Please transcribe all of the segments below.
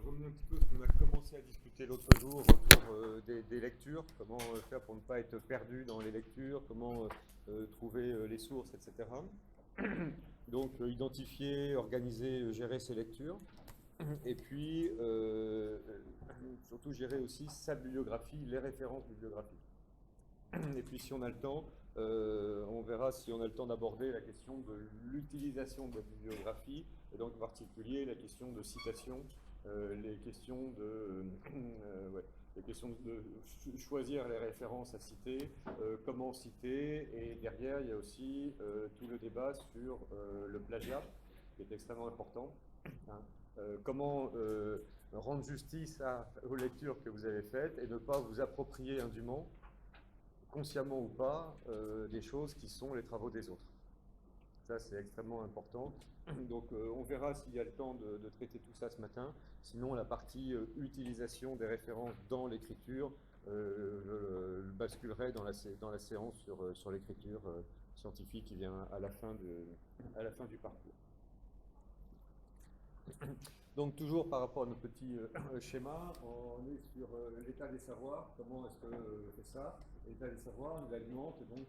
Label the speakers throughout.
Speaker 1: revenir un petit peu à ce qu'on a commencé à discuter l'autre jour autour des lectures, comment faire pour ne pas être perdu dans les lectures, comment trouver les sources, etc. Donc identifier, organiser, gérer ses lectures, et puis surtout gérer aussi sa bibliographie, les références bibliographiques. Et puis si on a le temps, on verra si on a le temps d'aborder la question de l'utilisation de la bibliographie, et donc en particulier la question de citation, les questions ouais, les questions de choisir les références à citer, comment citer, et derrière il y a aussi tout le débat sur le plagiat, qui est extrêmement important. Hein. Comment rendre justice aux lectures que vous avez faites et ne pas vous approprier indûment, consciemment ou pas, des choses qui sont les travaux des autres. Ça, c'est extrêmement important. Donc, on verra s'il y a le temps de traiter tout ça ce matin. Sinon, la partie utilisation des références dans l'écriture, je basculerai dans la séance sur l'écriture scientifique qui vient à la fin du parcours. Donc toujours par rapport à notre petit schéma, on est sur l'état des savoirs, comment est-ce que fait ça. L'état des savoirs, il alimente donc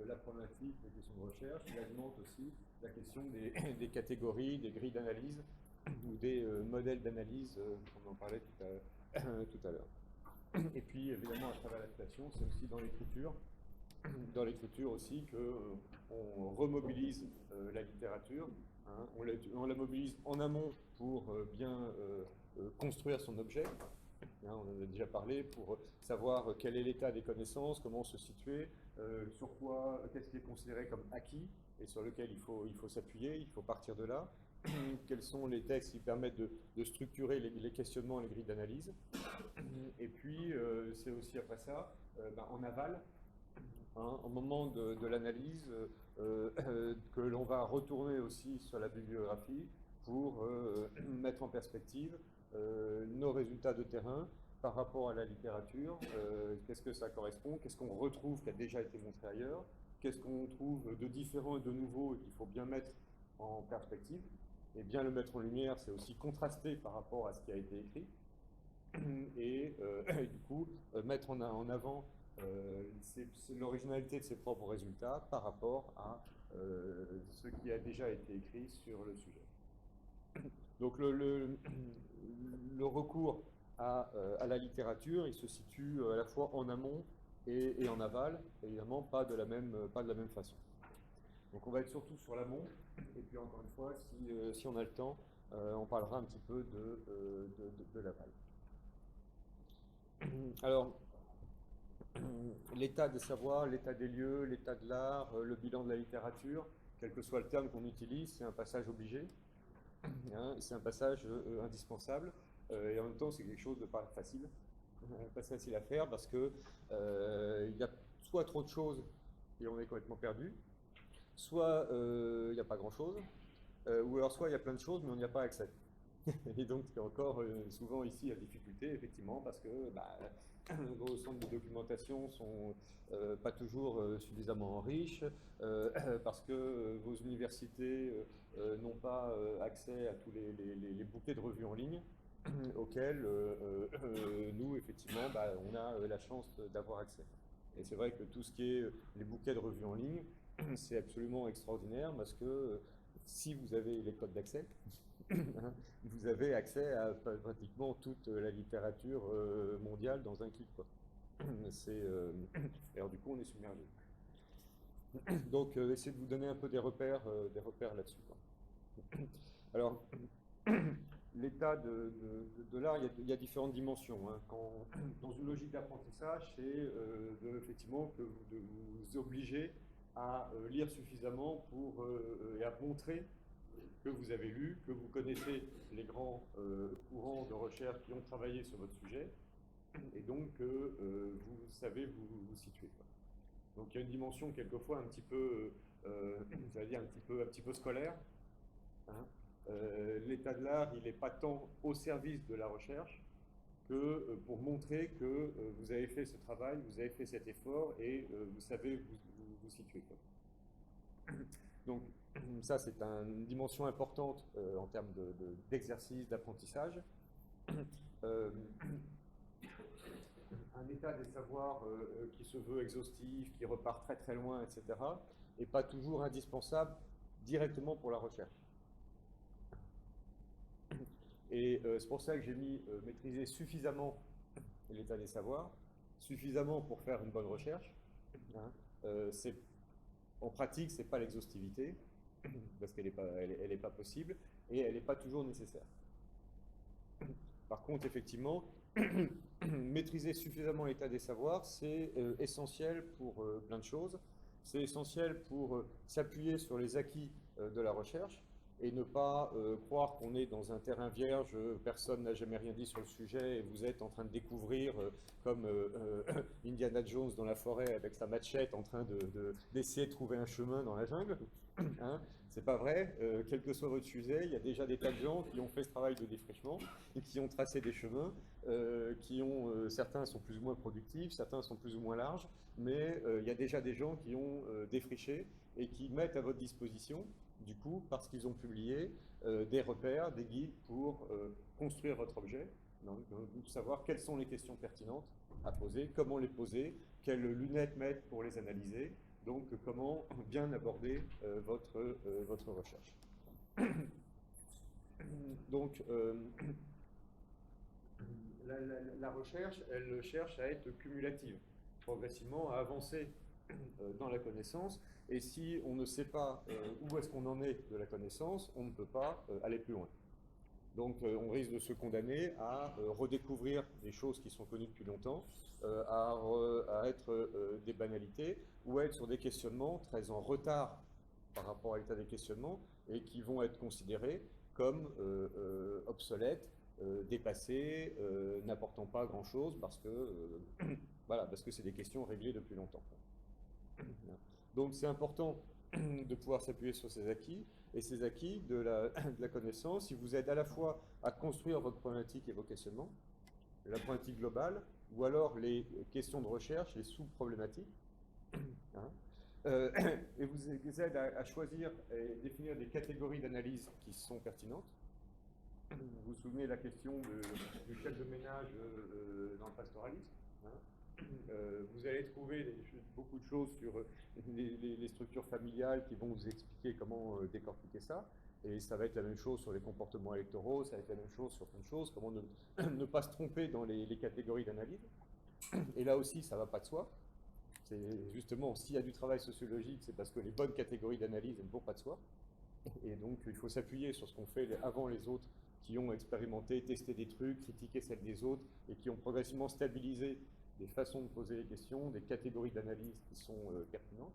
Speaker 1: la problématique des questions de recherche, il alimente aussi la question des catégories, des grilles d'analyse ou des modèles d'analyse, on en parlait tout à l'heure. Et puis évidemment à travers la citation, c'est aussi dans l'écriture aussi qu'on remobilise la littérature. Hein, on la mobilise en amont pour bien construire son objet. Hein, on en a déjà parlé, pour savoir quel est l'état des connaissances, comment se situer, sur quoi, qu'est-ce qui est considéré comme acquis et sur lequel il faut s'appuyer, il faut partir de là. Quels sont les textes qui permettent de structurer les questionnements, les grilles d'analyse. Et puis, c'est aussi après ça, en aval, hein, au moment de l'analyse, que l'on va retourner aussi sur la bibliographie pour mettre en perspective nos résultats de terrain par rapport à la littérature, qu'est-ce que ça correspond, qu'est-ce qu'on retrouve qui a déjà été montré ailleurs, qu'est-ce qu'on trouve de différent et de nouveau et qu'il faut bien mettre en perspective. Et bien le mettre en lumière, c'est aussi contraster par rapport à ce qui a été écrit. Et du coup, mettre en avant l'originalité de ses propres résultats par rapport à ce qui a déjà été écrit sur le sujet. Donc le recours à la littérature, il se situe à la fois en amont et en aval, évidemment pas de la même façon. Donc on va être surtout sur l'amont, et puis encore une fois, si on a le temps, on parlera un petit peu de l'aval. Alors, l'état des savoirs, l'état des lieux, l'état de l'art, le bilan de la littérature, quel que soit le terme qu'on utilise, c'est un passage obligé, hein, c'est un passage indispensable, et en même temps c'est quelque chose de pas facile à faire parce que il y a soit trop de choses et on est complètement perdu, soit il n'y a pas grand-chose, ou alors soit il y a plein de choses mais on n'y a pas accès. Et donc, c'est encore souvent ici la difficulté, effectivement, parce que vos centres de documentation sont pas toujours suffisamment riches, parce que vos universités n'ont pas accès à tous les bouquets de revues en ligne auxquels nous, effectivement, on a la chance d'avoir accès. Et c'est vrai que tout ce qui est les bouquets de revues en ligne, c'est absolument extraordinaire parce que si vous avez les codes d'accès, vous avez accès à pratiquement toute la littérature mondiale dans un clic, quoi. Alors du coup, on est submergé. Donc, essayez de vous donner un peu des repères là-dessus, quoi. Alors, l'état de l'art, il y a différentes dimensions. Hein. Dans une logique d'apprentissage, c'est effectivement de vous obliger à lire suffisamment et à montrer que vous avez lu, que vous connaissez les grands courants de recherche qui ont travaillé sur votre sujet, et donc que vous savez vous situer. Quoi. Donc il y a une dimension quelquefois un petit peu, j'allais dire un petit peu scolaire. Hein. L'état de l'art, il n'est pas tant au service de la recherche que pour montrer que vous avez fait ce travail, vous avez fait cet effort et vous savez vous situer. Quoi. Donc ça, c'est une dimension importante en termes d'exercice, d'apprentissage. euh, un état des savoirs qui se veut exhaustif, qui repart très très loin, etc., n'est pas toujours indispensable directement pour la recherche. Et c'est pour ça que j'ai mis maîtriser suffisamment l'état des savoirs, suffisamment pour faire une bonne recherche. Hein. En pratique, ce n'est pas l'exhaustivité, parce qu'elle n'est pas, elle est pas possible, et elle n'est pas toujours nécessaire. Par contre, effectivement, maîtriser suffisamment l'état des savoirs, c'est essentiel pour plein de choses. C'est essentiel pour s'appuyer sur les acquis de la recherche et ne pas croire qu'on est dans un terrain vierge, personne n'a jamais rien dit sur le sujet et vous êtes en train de découvrir, comme Indiana Jones dans la forêt avec sa machette en train d'essayer de trouver un chemin dans la jungle. Hein, c'est pas vrai, quel que soit votre sujet, il y a déjà des tas de gens qui ont fait ce travail de défrichement et qui ont tracé des chemins, certains sont plus ou moins productifs, certains sont plus ou moins larges, mais il y a déjà des gens qui ont défriché et qui mettent à votre disposition, du coup, parce qu'ils ont publié, des repères, des guides pour construire votre objet, donc savoir quelles sont les questions pertinentes à poser, comment les poser, quelles lunettes mettre pour les analyser, donc comment bien aborder votre recherche. Donc, la recherche, elle cherche à être cumulative, progressivement à avancer dans la connaissance, et si on ne sait pas où est-ce qu'on en est de la connaissance, on ne peut pas aller plus loin. Donc on risque de se condamner à redécouvrir des choses qui sont connues depuis longtemps, à être des banalités, ou à être sur des questionnements très en retard par rapport à l'état des questionnements, et qui vont être considérés comme obsolètes, dépassés, n'apportant pas grand-chose, parce que voilà, parce que c'est des questions réglées depuis longtemps. Donc c'est important de pouvoir s'appuyer sur ces acquis, et ces acquis de la connaissance, ils vous aident à la fois à construire votre problématique et vos questionnements, la problématique globale, ou alors les questions de recherche, les sous-problématiques, hein, et vous aident à choisir et définir des catégories d'analyse qui sont pertinentes. Vous vous souvenez de la question du chef de ménage dans le pastoralisme, hein. Vous allez trouver beaucoup de choses sur les structures familiales qui vont vous expliquer comment décortiquer ça. Et ça va être la même chose sur les comportements électoraux, ça va être la même chose sur plein de choses, comment ne pas se tromper dans les catégories d'analyse. Et là aussi, ça ne va pas de soi. C'est justement, s'il y a du travail sociologique, c'est parce que les bonnes catégories d'analyse, elles ne vont pas de soi. Et donc, il faut s'appuyer sur ce qu'ont fait avant les autres, qui ont expérimenté, testé des trucs, critiqué celles des autres, et qui ont progressivement stabilisé des façons de poser les questions, des catégories d'analyse qui sont pertinentes.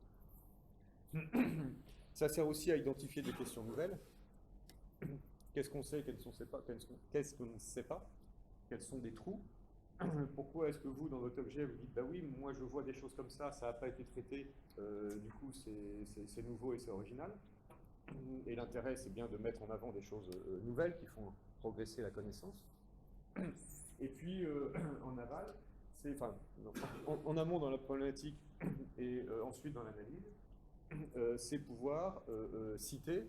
Speaker 1: Ça sert aussi à identifier des questions nouvelles. Qu'est-ce qu'on sait, qu'est-ce qu'on ne sait pas, qu'est-ce qu'on ne sait pas, quels sont des trous. Pourquoi est-ce que vous, dans votre objet, vous dites, bah oui, moi je vois des choses comme ça n'a pas été traité, du coup c'est nouveau et c'est original. Et l'intérêt, c'est bien de mettre en avant des choses nouvelles qui font progresser la connaissance. Et puis, en aval, en amont dans la problématique et ensuite dans l'analyse, c'est pouvoir citer,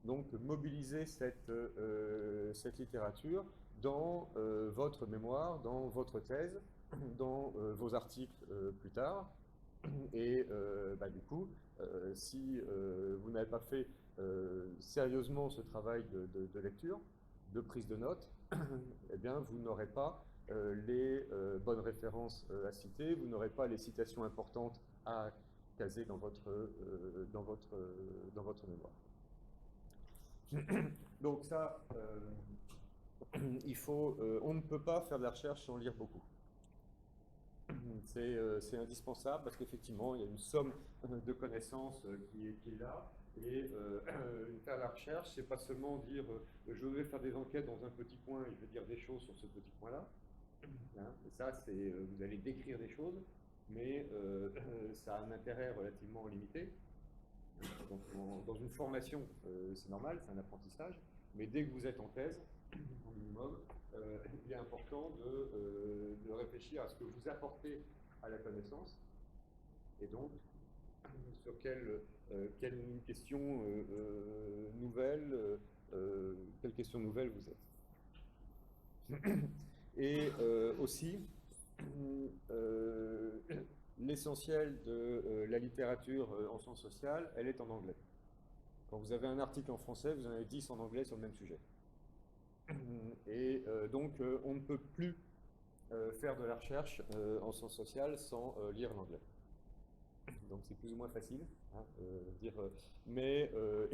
Speaker 1: donc mobiliser cette littérature dans votre mémoire, dans votre thèse, dans vos articles plus tard. Et du coup, si vous n'avez pas fait sérieusement ce travail de lecture, de prise de notes, eh bien, vous n'aurez pas les bonnes références à citer, vous n'aurez pas les citations importantes à caser dans votre mémoire. Donc ça, on ne peut pas faire de la recherche sans lire beaucoup. C'est indispensable parce qu'effectivement, il y a une somme de connaissances qui est là. Et faire la recherche, c'est pas seulement dire je vais faire des enquêtes dans un petit coin et je vais dire des choses sur ce petit coin-là. Hein, et ça, vous allez décrire des choses, mais ça a un intérêt relativement limité. Donc, dans une formation, c'est normal, c'est un apprentissage, mais dès que vous êtes en thèse, au minimum, il est important de réfléchir à ce que vous apportez à la connaissance, et donc sur quelle question nouvelle, quelle question nouvelle vous êtes. Et aussi, euh, l'essentiel de la littérature en sciences sociales, elle est en anglais. Quand vous avez un article en français, vous en avez 10 en anglais sur le même sujet. Et donc, on ne peut plus faire de la recherche en sciences sociales sans lire l'anglais. Donc c'est plus ou moins facile, hein, mais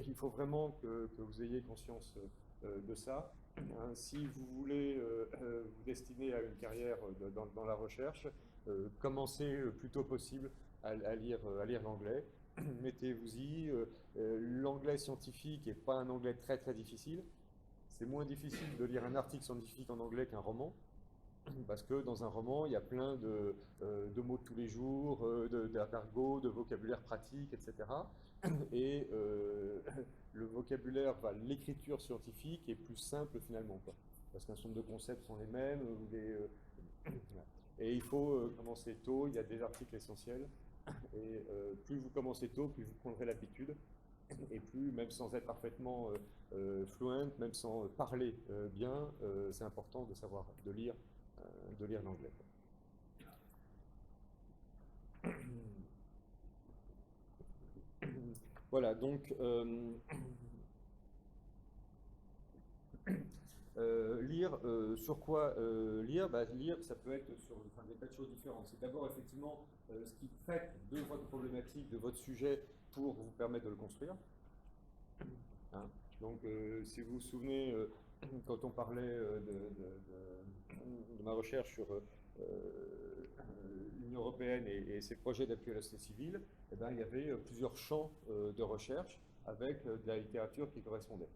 Speaker 1: il faut vraiment que vous ayez conscience de ça. Hein. Si vous voulez vous destiner à une carrière dans la recherche, commencez le plus tôt possible à lire l'anglais. Mettez-vous-y. L'anglais scientifique n'est pas un anglais très très difficile. C'est moins difficile de lire un article scientifique en anglais qu'un roman. Parce que dans un roman, il y a plein de mots de tous les jours, d'argot, de vocabulaire pratique, etc. Et le vocabulaire, l'écriture scientifique est plus simple finalement, quoi. Parce qu'un certain nombre de concepts sont les mêmes. Et il faut commencer tôt, il y a des articles essentiels. Et plus vous commencez tôt, plus vous prendrez l'habitude. Et plus, même sans être parfaitement fluent, même sans parler bien, c'est important de savoir de lire l'anglais. Voilà, donc lire, sur quoi lire? Lire, ça peut être sur des tas de choses différentes. C'est d'abord effectivement ce qui traite de votre problématique, de votre sujet, pour vous permettre de le construire. Hein. Donc, si vous vous souvenez, quand on parlait de ma recherche sur l'Union européenne et ses projets d'appui à la société civile, eh ben, il y avait plusieurs champs de recherche avec de la littérature qui correspondait.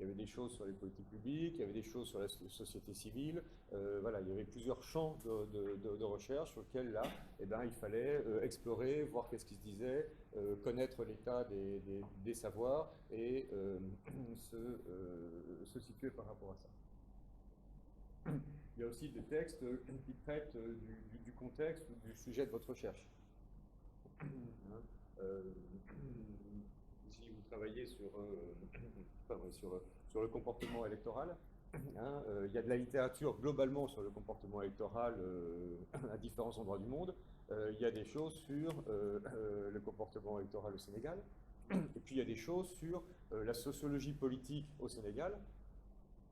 Speaker 1: Il y avait des choses sur les politiques publiques, il y avait des choses sur la société civile. Voilà, il y avait plusieurs champs de recherche sur lesquels, là, eh ben, il fallait explorer, voir qu'est-ce qui se disait, connaître l'état des savoirs et se situer par rapport à ça. Il y a aussi des textes qui traitent du contexte ou du sujet de votre recherche. Si vous travaillez sur le comportement électoral, hein, il y a de la littérature globalement sur le comportement électoral à différents endroits du monde. Il y a des choses sur le comportement électoral au Sénégal. Et puis il y a des choses sur la sociologie politique au Sénégal,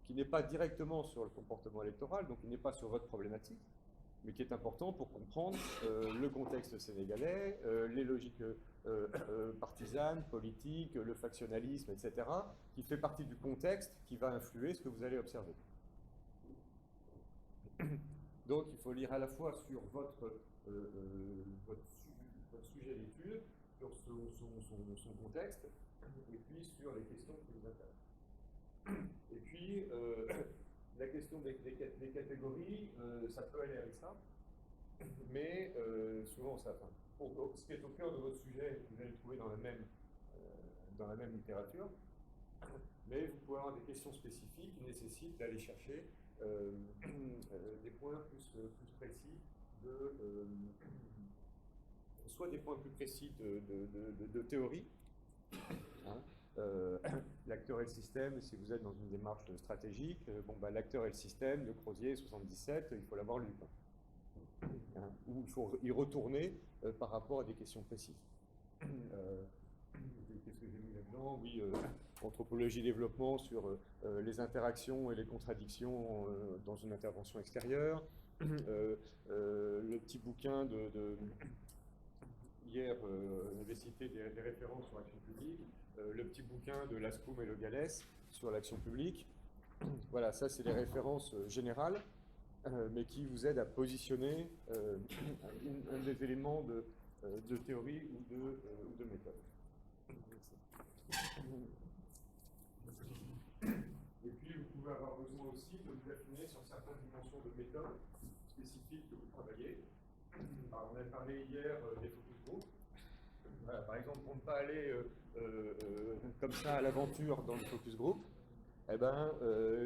Speaker 1: qui n'est pas directement sur le comportement électoral, donc qui n'est pas sur votre problématique, mais qui est important pour comprendre le contexte sénégalais, les logiques partisanes, politiques, le factionnalisme, etc., qui fait partie du contexte qui va influer ce que vous allez observer. Donc il faut lire à la fois sur votre sujet d'étude, sur son contexte, et puis sur les questions qui vous intéressent. Et puis, la question des catégories, ça peut aller avec ça, mais souvent, ce qui est au cœur de votre sujet, vous allez le trouver dans la même littérature, mais vous pouvez avoir des questions spécifiques qui nécessitent d'aller chercher des points plus précis soit des points plus précis de théorie, hein, l'acteur et le système, si vous êtes dans une démarche stratégique, l'acteur et le système de Crozier 77, il faut l'avoir lu. Hein, ou il faut y retourner par rapport à des questions précises. Qu'est-ce que j'ai mis là-dedans? Oui, anthropologie-développement sur les interactions et les contradictions dans une intervention extérieure. Le petit bouquin hier, on avait cité des références sur l'action publique. Le petit bouquin de Lascaux et Le Gallès sur l'action publique. Voilà, ça c'est les références générales, mais qui vous aident à positionner un des éléments de théorie ou de méthode. Et puis vous pouvez avoir besoin aussi de vous affiner sur certaines dimensions de méthode spécifiques que vous travaillez. Alors, on a parlé hier des focus group. Voilà, par exemple, pour ne pas aller comme ça à l'aventure dans le focus group, eh ben,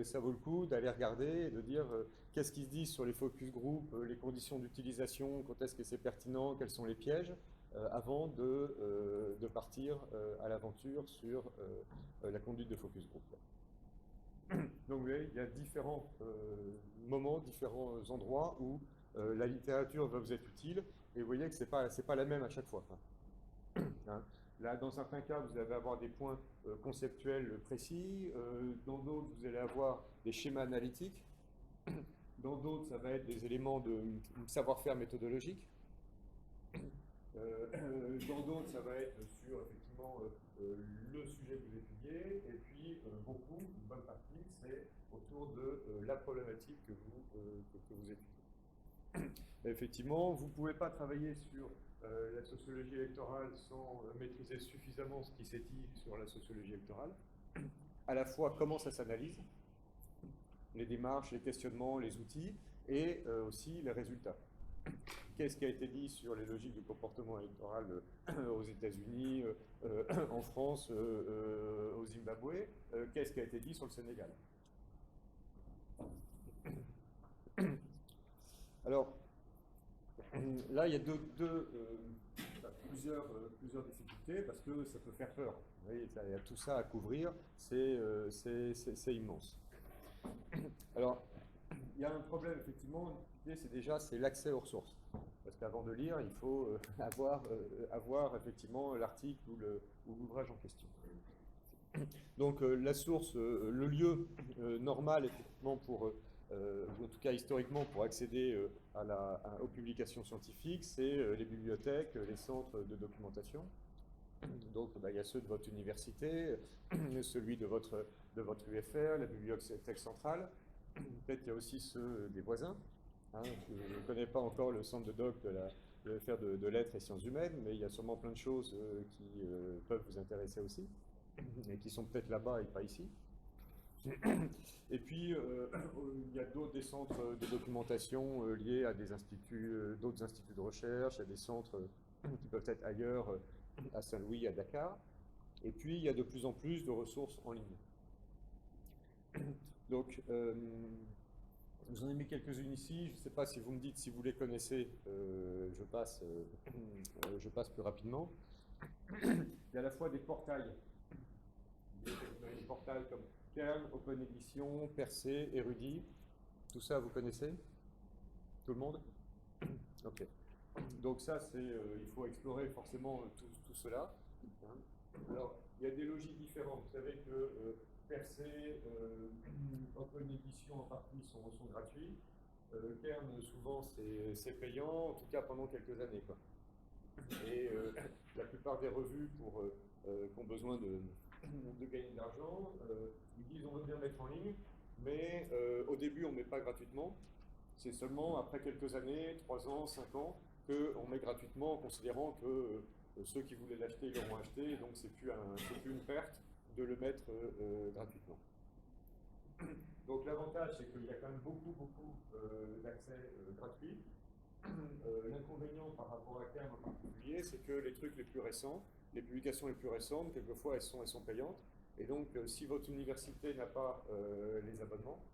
Speaker 1: ça vaut le coup d'aller regarder et de dire qu'est-ce qui se dit sur les focus group, les conditions d'utilisation, quand est-ce que c'est pertinent, quels sont les pièges, avant de partir à l'aventure sur la conduite de focus group. Donc vous voyez, il y a différents moments, différents endroits où la littérature va vous être utile, et vous voyez que c'est pas la même à chaque fois. Hein. Là, dans certains cas, vous allez avoir des points conceptuels précis, dans d'autres, vous allez avoir des schémas analytiques, dans d'autres, ça va être des éléments de savoir-faire méthodologique. Dans d'autres, ça va être sur effectivement le sujet que vous étudiez, et puis beaucoup, une bonne partie, c'est autour de la problématique que vous étudiez. Effectivement, vous ne pouvez pas travailler sur la sociologie électorale sans maîtriser suffisamment ce qui s'est dit sur la sociologie électorale. À la fois comment ça s'analyse, les démarches, les questionnements, les outils, et aussi les résultats. Qu'est-ce qui a été dit sur les logiques du comportement électoral aux États-Unis, en France, au Zimbabwe? Qu'est-ce qui a été dit sur le Sénégal? Alors, là, il y a plusieurs difficultés parce que ça peut faire peur. Vous voyez, il y a tout ça à couvrir, c'est immense. Alors, il y a un problème, effectivement, c'est l'accès aux ressources. Parce qu'avant de lire, il faut avoir effectivement l'article ou l'ouvrage en question. Donc la source, le lieu normal effectivement ou en tout cas historiquement pour accéder aux publications scientifiques, c'est les bibliothèques, les centres de documentation. Donc il y a ceux de votre université, celui de votre UFR, la bibliothèque centrale. Peut-être qu'il y a aussi ceux des voisins. Je ne connais pas encore le centre de doc de l'UFR de lettres et sciences humaines, mais il y a sûrement plein de choses qui peuvent vous intéresser aussi, et qui sont peut-être là-bas et pas ici. Et puis, il y a des centres de documentation liés à d'autres instituts de recherche, à des centres qui peuvent être ailleurs, à Saint-Louis, à Dakar. Et puis, il y a de plus en plus de ressources en ligne. Donc, je vous en ai mis quelques-unes ici. Je ne sais pas si vous me dites si vous les connaissez, je passe plus rapidement. Il y a à la fois des portails. Des portails comme Kern, Open Edition, Percé, Érudit. Tout ça, vous connaissez? Tout le monde? Ok. Donc ça, il faut explorer forcément tout cela. Alors, il y a des logiques différentes. Vous savez que Percé, Open Edition en partie sont gratuits. Kern, souvent, c'est payant, en tout cas pendant quelques années, quoi. Et la plupart des revues qui ont besoin de gagner de l'argent, ils disent on veut bien mettre en ligne, mais au début on ne met pas gratuitement. C'est seulement après quelques années, 3 ans, 5 ans, qu'on met gratuitement en considérant que ceux qui voulaient l'acheter l'auront acheté, et donc c'est plus une perte de le mettre gratuitement. Donc l'avantage, c'est qu'il y a quand même beaucoup d'accès gratuit. L'inconvénient par rapport à Kern en particulier, c'est que les trucs les plus récents, les publications les plus récentes, quelquefois elles sont payantes. Et donc, si votre université n'a pas les abonnements,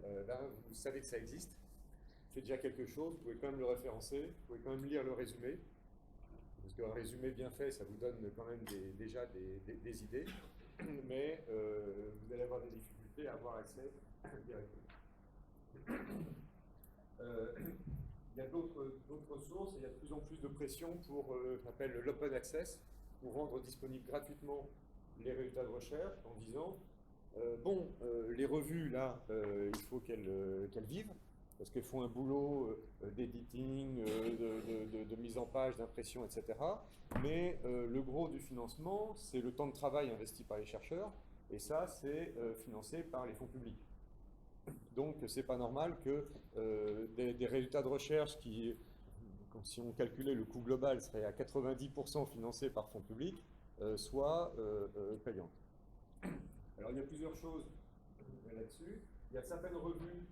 Speaker 1: vous savez que ça existe. C'est déjà quelque chose, vous pouvez quand même le référencer, vous pouvez quand même lire le résumé. Parce qu'un résumé bien fait, ça vous donne quand même déjà des idées. Mais vous allez avoir des difficultés à avoir accès directement. Il y a d'autres sources et il y a de plus en plus de pression pour ce qu'on appelle l'open access, pour rendre disponibles gratuitement les résultats de recherche en disant les revues là, il faut qu'elles vivent parce qu'elles font un boulot d'editing, de mise en page, d'impression, etc. Mais le gros du financement, c'est le temps de travail investi par les chercheurs et ça, c'est financé par les fonds publics. Donc, c'est pas normal que des résultats de recherche qui, si on calculait le coût global, serait à 90% financés par fonds publics, soient payants. Alors, il y a plusieurs choses là-dessus. Il y a certaines revues,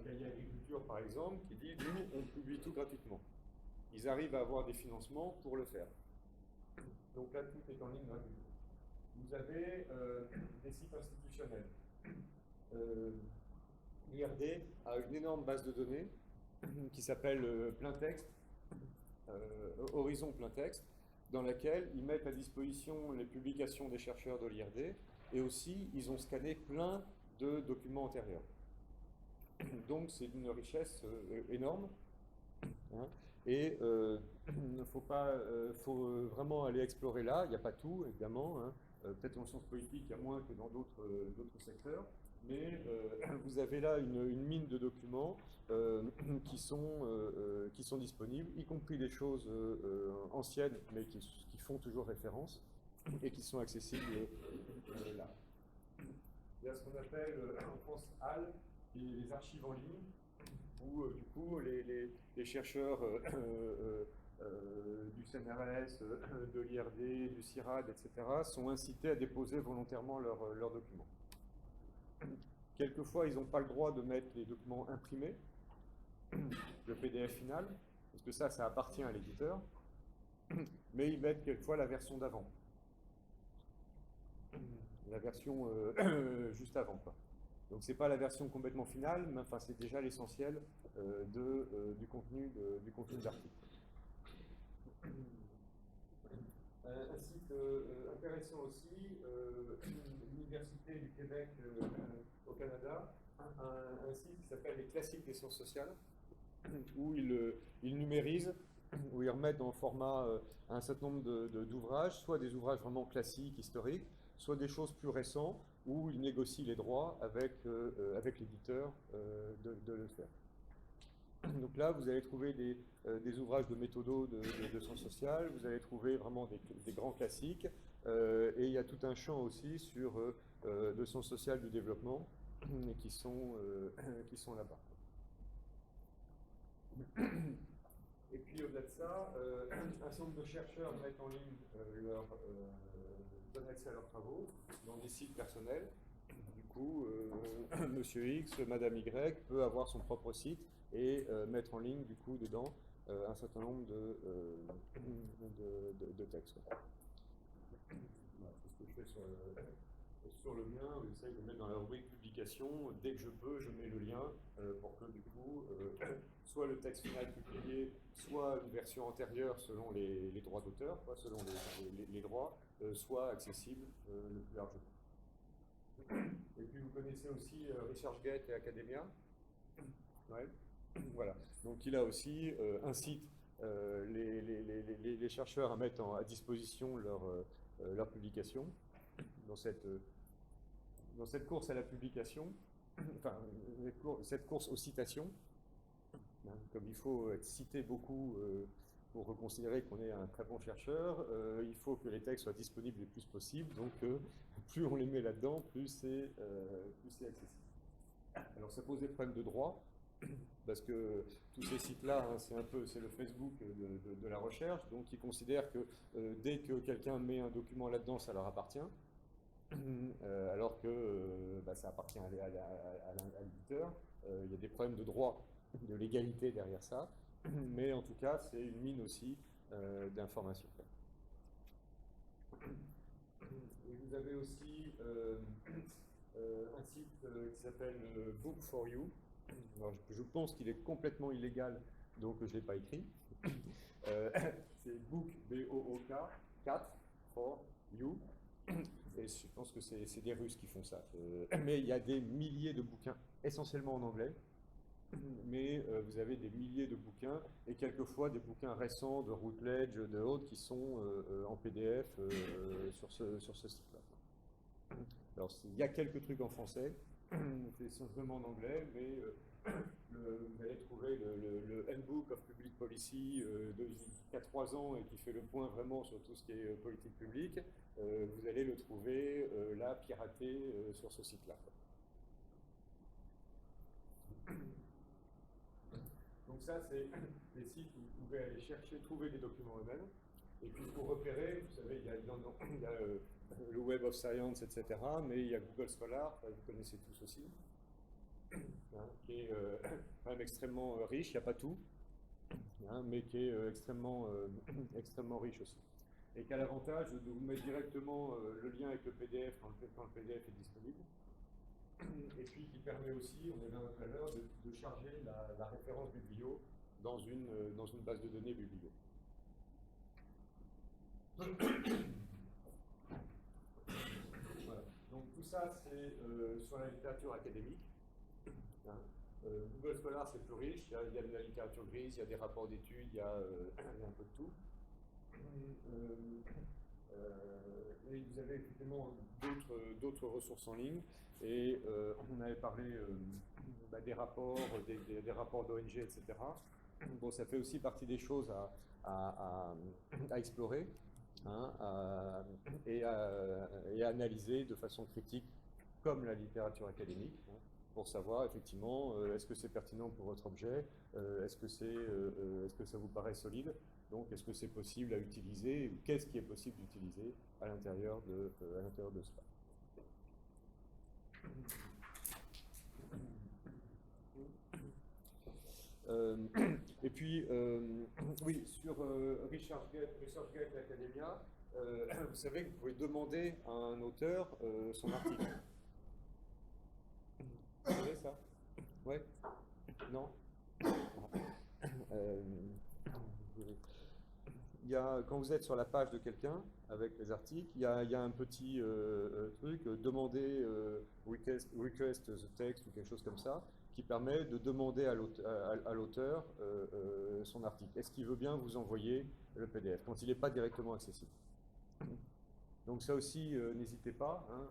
Speaker 1: Cahiers Agriculture par exemple, qui disent nous, on publie tout gratuitement. Ils arrivent à avoir des financements pour le faire. Donc là, tout est en ligne gratuitement. Vous avez des sites institutionnels. L'IRD a une énorme base de données qui s'appelle Pleintexte, Horizon Pleintexte, dans laquelle ils mettent à disposition les publications des chercheurs de l'IRD et aussi ils ont scanné plein de documents antérieurs. Donc c'est d'une richesse énorme. Hein. Et faut vraiment aller explorer là. Il n'y a pas tout, évidemment. Hein. Peut-être en sciences politiques, il y a moins que dans d'autres secteurs. Mais vous avez là une mine de documents qui sont disponibles, y compris des choses anciennes, mais qui font toujours référence et qui sont accessibles là. Il y a ce qu'on appelle en France HAL, les archives en ligne, où du coup les chercheurs du CNRS, de l'IRD, du CIRAD, etc., sont incités à déposer volontairement leurs documents. Quelquefois, ils n'ont pas le droit de mettre les documents imprimés, le PDF final, parce que ça appartient à l'éditeur, mais ils mettent quelquefois la version d'avant, la version juste avant, quoi. Donc c'est pas la version complètement finale, mais enfin c'est déjà l'essentiel du contenu de l'article. Un site intéressant aussi, l'Université du Québec au Canada, un site qui s'appelle les classiques des sciences sociales, où ils numérisent, où ils remettent en format un certain nombre d'ouvrages, soit des ouvrages vraiment classiques, historiques, soit des choses plus récentes, où ils négocient les droits avec l'éditeur de le faire. Donc là, vous allez trouver des ouvrages de méthodos de sciences sociales, vous allez trouver vraiment des grands classiques, et il y a tout un champ aussi sur de sciences sociales du développement qui sont là-bas. Et puis au-delà de ça, un certain nombre de chercheurs mettent en ligne donnent accès à leurs travaux dans des sites personnels. Du coup, Monsieur X, Madame Y peut avoir son propre site et mettre en ligne du coup dedans un certain nombre de textes. Voilà, c'est ce que je fais sur le mien. J'essaie de mettre dans la rubrique publication. Dès que je peux, je mets le lien pour que du coup, soit le texte final publié, soit une version antérieure selon les droits d'auteur, selon les droits, soit accessible le plus largement. Et puis vous connaissez aussi ResearchGate et Academia. Ouais. Voilà. Donc il a aussi incite les chercheurs à mettre à disposition leur publication dans cette course à la publication, enfin cette course aux citations. Hein, comme il faut être cité beaucoup pour considérer qu'on est un très bon chercheur, il faut que les textes soient disponibles le plus possible. Donc plus on les met là-dedans, plus c'est accessible. Alors ça pose des problèmes de droit, parce que tous ces sites-là, hein, c'est le Facebook de la recherche, donc ils considèrent que dès que quelqu'un met un document là-dedans, ça leur appartient, alors que ça appartient à l'éditeur. Il y a des problèmes de droit, de légalité derrière ça, mais en tout cas, c'est une mine aussi d'informations. Et vous avez aussi un site qui s'appelle Book for You. Alors, je pense qu'il est complètement illégal, donc je ne l'ai pas écrit. C'est Book, B-O-O-K, 4, for You. Et je pense que c'est des Russes qui font ça. Mais il y a des milliers de bouquins, essentiellement en anglais. Mais vous avez des milliers de bouquins, et quelquefois des bouquins récents de Routledge, de autres, qui sont en PDF sur ce site-là. Alors, il y a quelques trucs en français, c'est essentiellement en anglais, mais vous allez trouver le Handbook of Public Policy qui a 3 ans et qui fait le point vraiment sur tout ce qui est politique publique. Vous allez le trouver là, piraté sur ce site-là. Donc ça, c'est des sites où vous pouvez aller chercher, trouver des documents eux-mêmes. Et puis pour repérer, vous savez, il y a le Web of Science, etc. Mais il y a Google Scholar, vous connaissez tous aussi, hein, qui est quand même extrêmement riche. Il n'y a pas tout, hein, mais qui est extrêmement riche aussi. Et qui a l'avantage de vous mettre directement le lien avec le PDF quand le PDF est disponible. Et puis qui permet aussi, on est là tout à l'heure, de charger la référence biblio dans une base de données biblio. Voilà. Donc tout ça, c'est sur la littérature académique. Hein. Google Scholar, c'est plus riche. Il y a de la littérature grise, il y a des rapports d'études, il y a un peu de tout. Et vous avez effectivement d'autres ressources en ligne. Et on avait parlé des rapports, des rapports d'ONG, etc. Bon, ça fait aussi partie des choses à explorer, hein, et à analyser de façon critique, comme la littérature académique, hein, pour savoir effectivement est-ce que c'est pertinent pour votre objet, est-ce que ça vous paraît solide, donc est-ce que c'est possible à utiliser, ou qu'est-ce qui est possible d'utiliser à l'intérieur de cela. Et puis, oui, sur ResearchGate et Academia, vous savez que vous pouvez demander à un auteur son article. Vous savez ça? Ouais? Non? Quand vous êtes sur la page de quelqu'un avec les articles, il y a un petit truc, demander request the text ou quelque chose comme ça, qui permet de demander à l'auteur son article. Est-ce qu'il veut bien vous envoyer le PDF quand il n'est pas directement accessible? Donc ça aussi, n'hésitez pas, hein,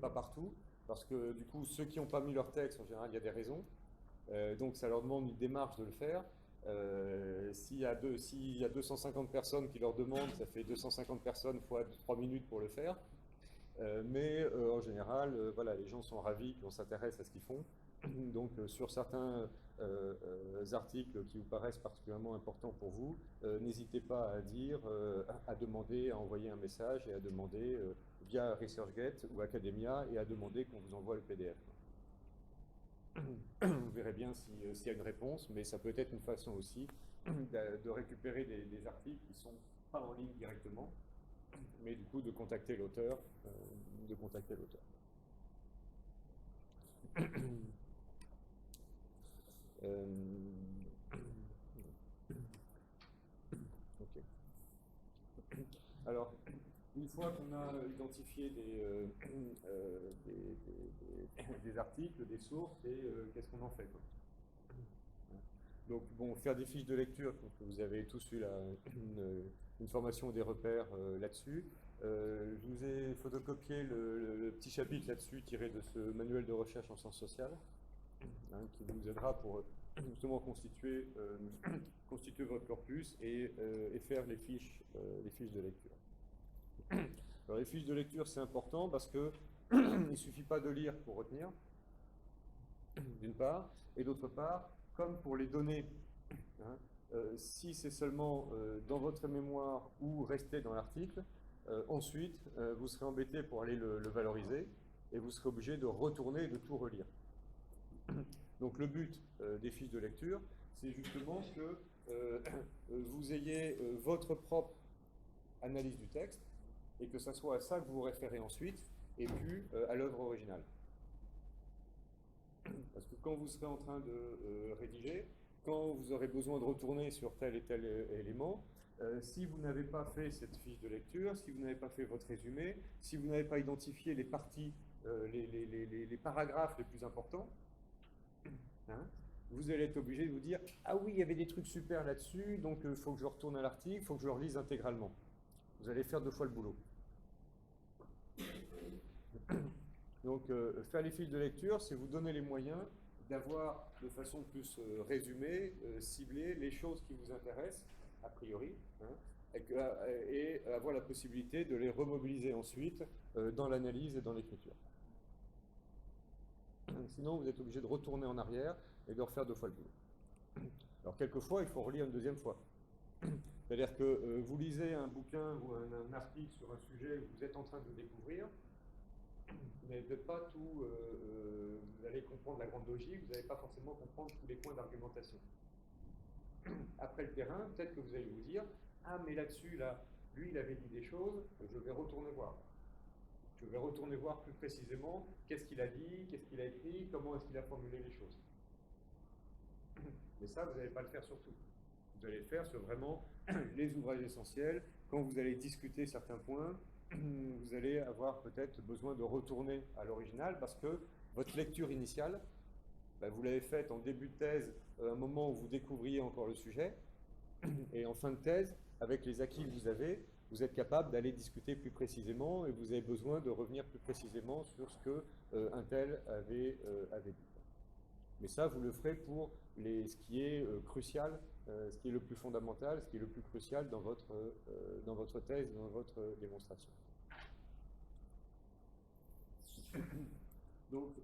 Speaker 1: pas partout, parce que du coup, ceux qui n'ont pas mis leur texte, en général, il y a des raisons. Donc ça leur demande une démarche de le faire. S'il y a 250 personnes qui leur demandent, ça fait 250 personnes fois 3 minutes pour le faire. Mais en général, voilà, les gens sont ravis qu'on s'intéresse à ce qu'ils font. Donc sur certains articles qui vous paraissent particulièrement importants pour vous, n'hésitez pas à dire, à demander, à envoyer un message et à demander via ResearchGate ou Academia et à demander qu'on vous envoie le PDF. Vous verrez bien s'il y a une réponse, mais ça peut être une façon aussi de récupérer des articles qui ne sont pas en ligne directement, mais du coup de contacter l'auteur. Ok. Alors, une fois qu'on a identifié des articles, des sources, et qu'est-ce qu'on en fait, quoi. Donc, bon, faire des fiches de lecture, vous avez tous eu une formation ou des repères là-dessus. Je vous ai photocopié le petit chapitre là-dessus tiré de ce manuel de recherche en sciences sociales, hein, qui vous aidera pour justement constituer votre corpus et faire les fiches de lecture. Alors, les fiches de lecture, c'est important parce que il ne suffit pas de lire pour retenir, d'une part, et d'autre part, comme pour les données, hein, si c'est seulement dans votre mémoire ou resté dans l'article, ensuite, vous serez embêté pour aller le valoriser et vous serez obligé de retourner et de tout relire. Donc le but des fiches de lecture, c'est justement que vous ayez votre propre analyse du texte et que ce soit à ça que vous vous référez ensuite et plus à l'œuvre originale. Parce que quand vous serez en train de rédiger, quand vous aurez besoin de retourner sur tel et tel élément, si vous n'avez pas fait cette fiche de lecture, si vous n'avez pas fait votre résumé, si vous n'avez pas identifié les parties, les paragraphes les plus importants, hein, vous allez être obligé de vous dire « Ah oui, il y avait des trucs super là-dessus, donc il faut que je retourne à l'article, il faut que je le relise intégralement. » Vous allez faire 2 fois le boulot. Donc, faire les fiches de lecture, c'est vous donner les moyens d'avoir de façon plus résumée, ciblée, les choses qui vous intéressent, a priori, hein, et avoir la possibilité de les remobiliser ensuite dans l'analyse et dans l'écriture. Sinon, vous êtes obligé de retourner en arrière et de refaire 2 fois le boulot. Alors, quelquefois, il faut relire une 2e fois. C'est-à-dire que vous lisez un bouquin ou un article sur un sujet que vous êtes en train de découvrir, vous n'allez peut-être pas tout, vous allez comprendre la grande logique, vous n'allez pas forcément comprendre tous les points d'argumentation. Après le terrain, peut-être que vous allez vous dire, ah mais là-dessus, là, lui il avait dit des choses, je vais retourner voir. Je vais retourner voir plus précisément qu'est-ce qu'il a dit, qu'est-ce qu'il a écrit, comment est-ce qu'il a formulé les choses. Mais ça, vous n'allez pas le faire sur tout. Vous allez le faire sur vraiment les ouvrages essentiels, quand vous allez discuter certains points, vous allez avoir peut-être besoin de retourner à l'original parce que votre lecture initiale, bah, vous l'avez faite en début de thèse, à un moment où vous découvriez encore le sujet, et en fin de thèse, avec les acquis que vous avez, vous êtes capable d'aller discuter plus précisément et vous avez besoin de revenir plus précisément sur ce que un tel avait dit. Mais ça, vous le ferez pour ce qui est crucial, ce qui est le plus fondamental, ce qui est le plus crucial dans votre thèse, dans votre démonstration. Donc,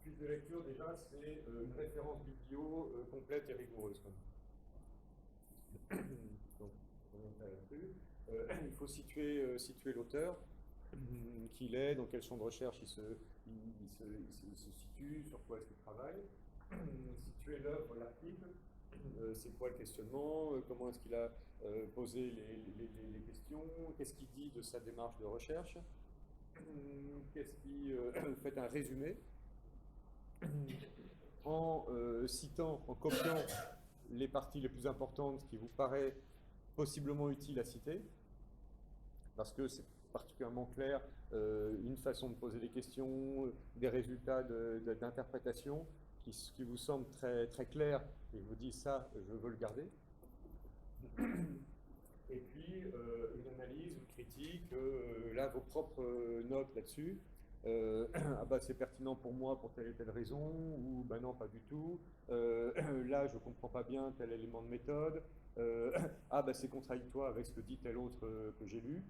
Speaker 1: fiche de lecture, déjà, c'est une référence biblio complète et rigoureuse. Donc, il faut situer l'auteur, qui il est, dans quel champ de recherche il se situe, sur quoi est-ce qu'il travaille, situer l'œuvre, l'article, c'est quoi le questionnement, comment est-ce qu'il a posé les questions, qu'est-ce qu'il dit de sa démarche de recherche, faites un résumé, en citant, en copiant les parties les plus importantes qui vous paraît possiblement utile à citer, parce que c'est particulièrement clair, une façon de poser des questions, des résultats d'interprétation qui vous semblent très, très clairs, et vous dites ça, je veux le garder. Et puis, une analyse, une critique, là, vos propres notes là-dessus. Ah bah c'est pertinent pour moi pour telle et telle raison, ou bah non, pas du tout. Là, je comprends pas bien tel élément de méthode. Ah bah c'est contradictoire avec ce que dit tel autre que j'ai lu.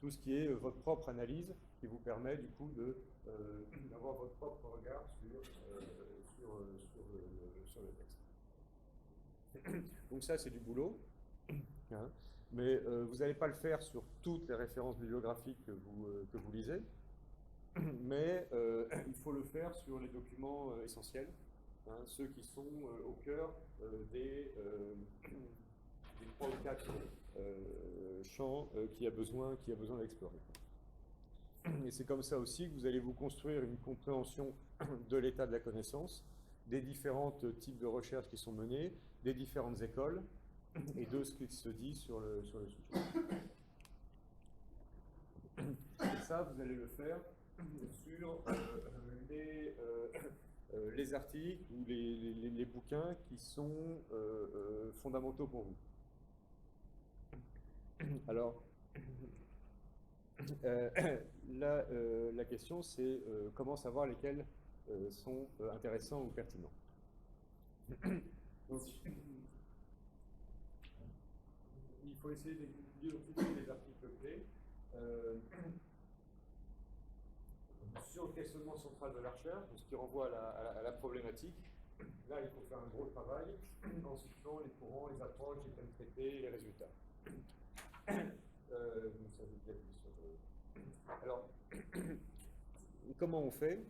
Speaker 1: Tout ce qui est votre propre analyse qui vous permet du coup d'avoir votre propre regard sur le texte. Donc ça, c'est du boulot. Hein. Mais vous n'allez pas le faire sur toutes les références bibliographiques que vous lisez, mais il faut le faire sur les documents essentiels, hein, ceux qui sont au cœur des 3 ou 4 champs qu'il y a besoin d'explorer. Et c'est comme ça aussi que vous allez vous construire une compréhension de l'état de la connaissance, des différents types de recherches qui sont menées, des différentes écoles, et de ce qui se dit sur le sujet. Et ça, vous allez le faire sur les articles ou les bouquins qui sont fondamentaux pour vous. Alors, la question, c'est comment savoir lesquels sont intéressants ou pertinents. Donc, il faut essayer d'identifier les articles clés. Sur le questionnement central de la recherche, ce qui renvoie à la problématique, là il faut faire un gros travail en situant les courants, les approches, les thèmes traités, les résultats. Alors, comment on fait?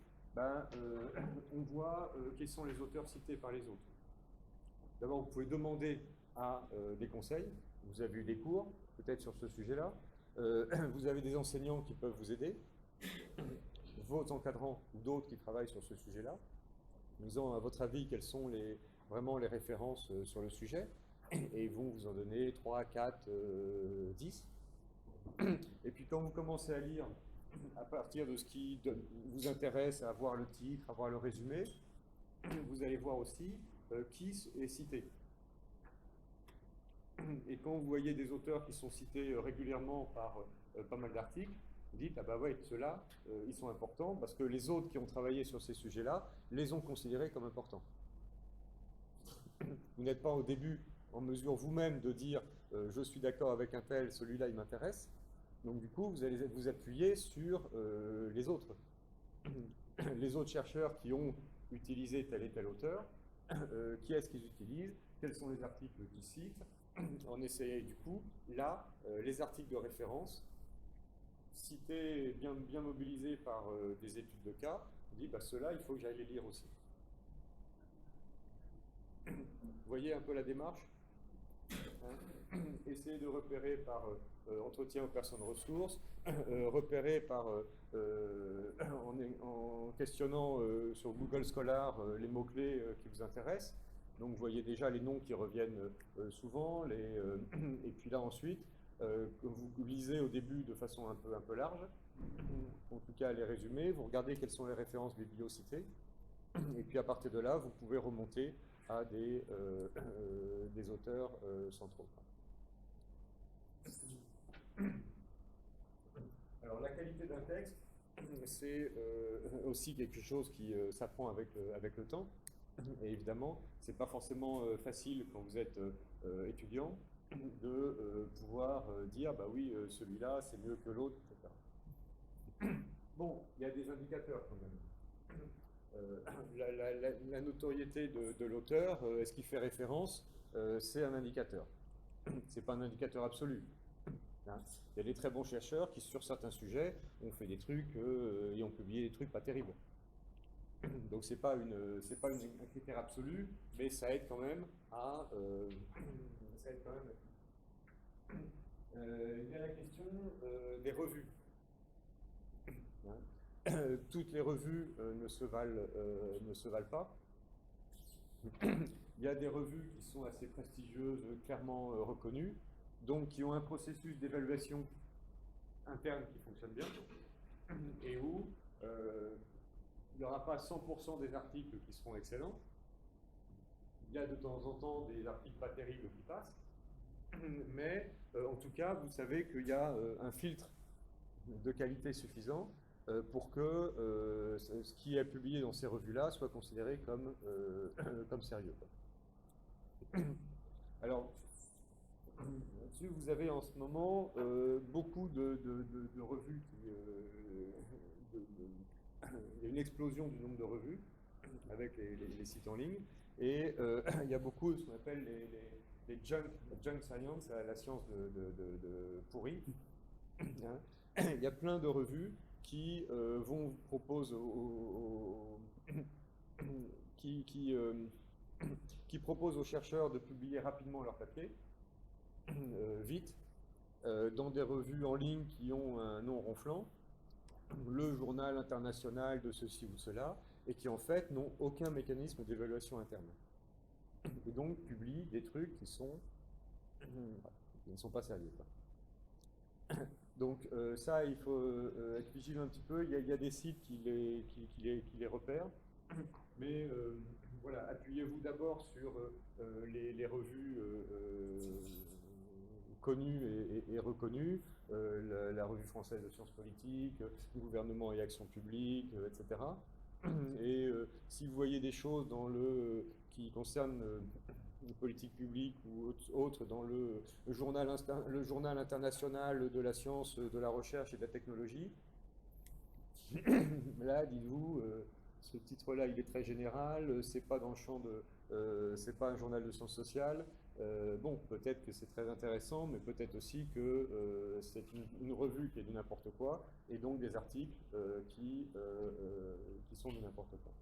Speaker 1: On voit quels sont les auteurs cités par les autres. D'abord, vous pouvez demander des conseils. Vous avez eu des cours, peut-être sur ce sujet-là. Vous avez des enseignants qui peuvent vous aider, vos encadrants ou d'autres qui travaillent sur ce sujet-là, disant à votre avis quelles sont vraiment les références sur le sujet, et ils vont vous en donner 3, 4, 10. Et puis quand vous commencez à lire à partir de ce qui vous intéresse, à voir le titre, à voir le résumé, vous allez voir aussi qui est cité. Et quand vous voyez des auteurs qui sont cités régulièrement par pas mal d'articles, vous dites, ah bah ouais, ceux-là, ils sont importants parce que les autres qui ont travaillé sur ces sujets-là les ont considérés comme importants. Vous n'êtes pas au début en mesure vous-même de dire, je suis d'accord avec un tel, celui-là, il m'intéresse. Donc du coup, vous allez vous appuyer sur les autres. Les autres chercheurs qui ont utilisé tel et tel auteur, qui est-ce qu'ils utilisent, quels sont les articles qu'ils citent, en essayant du coup, là, les articles de référence, cités, bien mobilisés par des études de cas, on dit, bah, ceux-là, il faut que j'aille les lire aussi. Vous voyez un peu la démarche, hein? Essayer de repérer par entretien aux personnes ressources, repérer par, en questionnant sur Google Scholar les mots-clés qui vous intéressent. Donc vous voyez déjà les noms qui reviennent souvent, et puis là ensuite, que vous lisez au début de façon un peu large, en tout cas les résumés, vous regardez quelles sont les références bibliocitées, et puis à partir de là, vous pouvez remonter à des auteurs centraux. Alors la qualité d'un texte, c'est aussi quelque chose qui s'apprend avec le temps. Et évidemment, c'est pas forcément facile quand vous êtes étudiant de pouvoir dire bah oui, celui-là c'est mieux que l'autre, etc. Bon, il y a des indicateurs quand même. La notoriété de l'auteur, est-ce qu'il fait référence, c'est un indicateur. C'est pas un indicateur absolu. Hein. Il y a des très bons chercheurs qui, sur certains sujets, ont fait des trucs et ont publié des trucs pas terribles. Donc c'est pas un critère absolu, mais ça aide quand même à. Ça aide quand même. Il y a la question des revues. Hein. Toutes les revues ne se valent pas. Il y a des revues qui sont assez prestigieuses, clairement reconnues, donc qui ont un processus d'évaluation interne qui fonctionne bien, et où il n'y aura pas 100% des articles qui seront excellents. Il y a de temps en temps des articles pas terribles qui passent, mais en tout cas, vous savez qu'il y a un filtre de qualité suffisant pour que ce qui est publié dans ces revues-là soit considéré comme sérieux. Alors, vous avez en ce moment beaucoup de revues il y a une explosion du nombre de revues avec les sites en ligne, et il y a beaucoup de ce qu'on appelle les junk science, la science de pourri. Hein. Il y a plein de revues qui proposent qui proposent aux chercheurs de publier rapidement leurs papiers, vite, dans des revues en ligne qui ont un nom ronflant, le journal international de ceci ou cela, et qui en fait n'ont aucun mécanisme d'évaluation interne. Et donc publient des trucs qui ne sont pas sérieux. Donc ça, il faut être vigilant un petit peu. Il y a des sites qui les repèrent, mais voilà, appuyez-vous d'abord sur les revues connues et reconnues, la revue française de sciences politiques, le gouvernement et action publique, etc. Et si vous voyez des choses qui concernent les politiques publiques ou autres dans le journal international de la science, de la recherche et de la technologie, là, dites-vous, ce titre-là, il est très général, c'est pas dans le champ c'est pas un journal de sciences sociales. Bon, peut-être que c'est très intéressant, mais peut-être aussi que c'est une revue qui est de n'importe quoi, et donc des articles qui sont de n'importe quoi.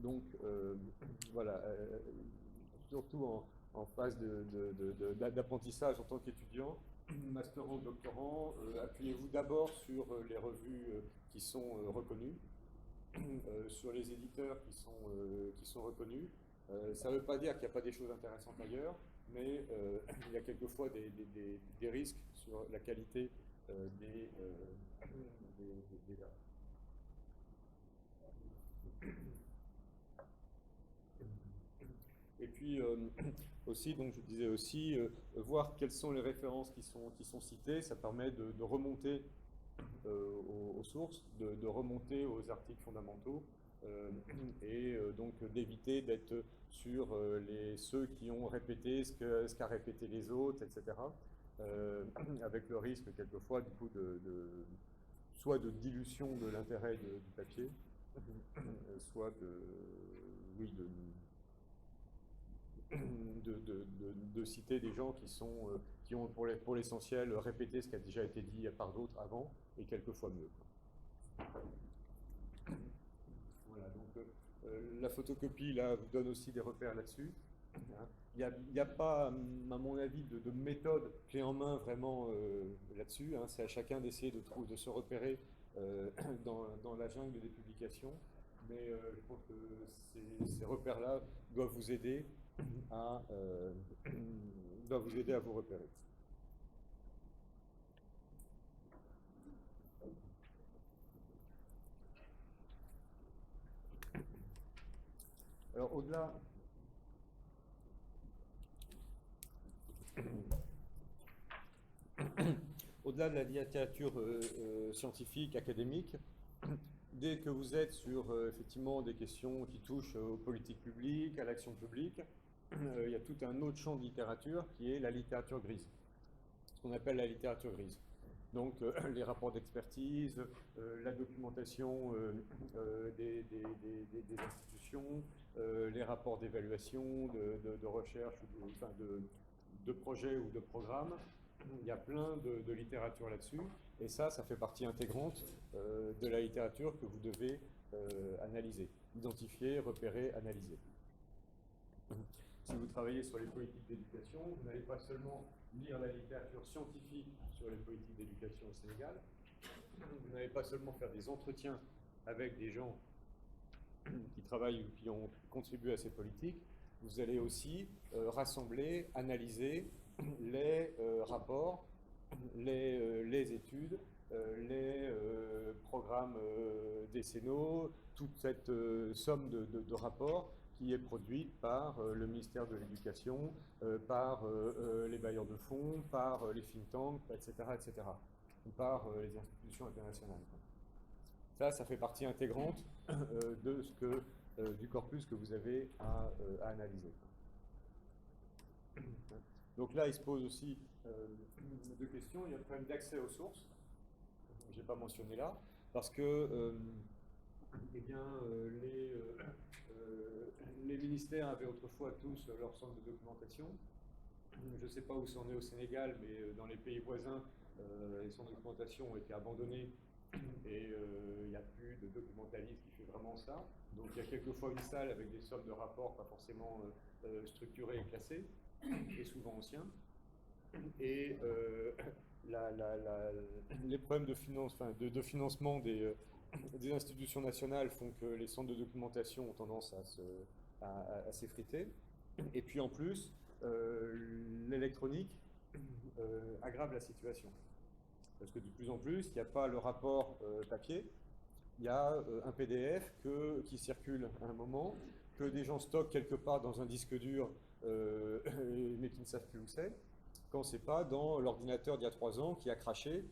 Speaker 1: Donc, voilà, surtout en phase d'apprentissage en tant qu'étudiant, masterant, doctorant, appuyez-vous d'abord sur les revues qui sont reconnues, sur les éditeurs qui sont reconnus. Ça ne veut pas dire qu'il n'y a pas des choses intéressantes ailleurs, mais il y a quelquefois des risques sur la qualité des articles. Et puis aussi, donc je disais aussi, voir quelles sont les références qui sont citées, ça permet de remonter aux sources, de remonter aux articles fondamentaux, et donc d'éviter d'être sur ceux qui ont répété ce qu'a répété les autres, etc. Avec le risque quelquefois du coup soit de dilution de l'intérêt du papier, soit de citer des gens qui ont pour l'essentiel répété ce qui a déjà été dit par d'autres avant, et quelquefois mieux. Voilà, donc la photocopie là vous donne aussi des repères là-dessus. Il n'y a pas, à mon avis, de méthode clé en main vraiment là-dessus. Hein. C'est à chacun d'essayer de se repérer dans la jungle des publications. mais je pense que ces repères-là doivent vous aider à, vous repérer. Alors au-delà de la littérature scientifique, académique, dès que vous êtes sur effectivement des questions qui touchent aux politiques publiques, à l'action publique, il y a tout un autre champ de littérature qui est la littérature grise, ce qu'on appelle la littérature grise. Donc les rapports d'expertise, la documentation des institutions, les rapports d'évaluation, de recherche, de projets ou de programmes. Il y a plein de littérature là-dessus, et ça fait partie intégrante de la littérature que vous devez analyser, identifier, repérer, analyser. Si vous travaillez sur les politiques d'éducation, vous n'allez pas seulement lire la littérature scientifique sur les politiques d'éducation au Sénégal, vous n'allez pas seulement faire des entretiens avec des gens qui travaillent ou qui ont contribué à ces politiques, vous allez aussi rassembler, analyser les rapports, les études, les programmes décennaux, toute cette somme de rapports qui est produite par le ministère de l'Éducation, par les bailleurs de fonds, par les think tanks, etc., ou par les institutions internationales. Ça fait partie intégrante du corpus que vous avez à analyser. Donc là, il se pose aussi deux questions. Il y a le problème d'accès aux sources, que je n'ai pas mentionné là, parce que eh bien, les ministères avaient autrefois tous leur centre de documentation. Je ne sais pas où c'en est au Sénégal, mais dans les pays voisins, les centres de documentation ont été abandonnés et il n'y a plus de documentaliste qui fait vraiment ça. Donc il y a quelquefois une salle avec des sommes de rapports pas forcément structurés et classés, et souvent anciens. Et les problèmes de financement des institutions nationales font que les centres de documentation ont tendance à s'effriter. Et puis en plus, l'électronique aggrave la situation. Parce que de plus en plus, il n'y a pas le rapport papier, il y a un PDF qui circule à un moment, que des gens stockent quelque part dans un disque dur, mais qui ne savent plus où c'est, quand c'est pas dans l'ordinateur d'il y a 3 ans qui a craché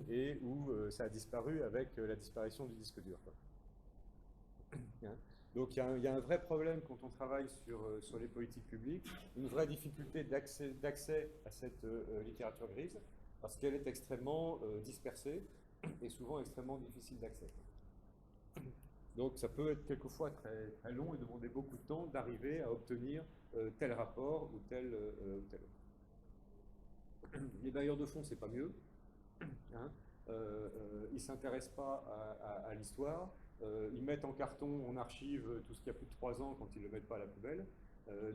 Speaker 1: et où ça a disparu avec la disparition du disque dur. Hein. Donc il y a un vrai problème quand on travaille sur les politiques publiques, une vraie difficulté d'accès à cette littérature grise, parce qu'elle est extrêmement dispersée et souvent extrêmement difficile d'accès. Donc ça peut être quelquefois très, très long et demander beaucoup de temps d'arriver à obtenir tel rapport ou tel autre. Les bailleurs de fonds, c'est pas mieux. Hein. Ils ne s'intéressent pas à l'histoire. Ils mettent en carton, en archive, tout ce qui a plus de 3 ans quand ils ne le mettent pas à la poubelle.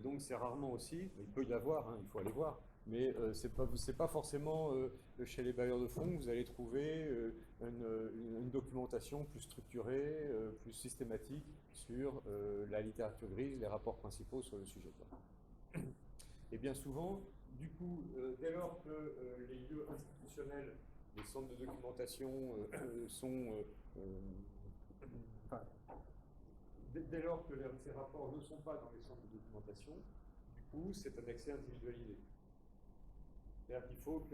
Speaker 1: Donc c'est rarement aussi, il peut y avoir, hein, il faut aller voir, mais c'est pas forcément chez les bailleurs de fonds que vous allez trouver une documentation plus structurée, plus systématique sur la littérature grise, les rapports principaux sur le sujet. Et bien souvent, du coup, dès lors que les lieux institutionnels, les centres de documentation dès lors que ces rapports ne sont pas dans les centres de documentation, du coup, c'est un accès individualisé. C'est-à-dire qu'il faut,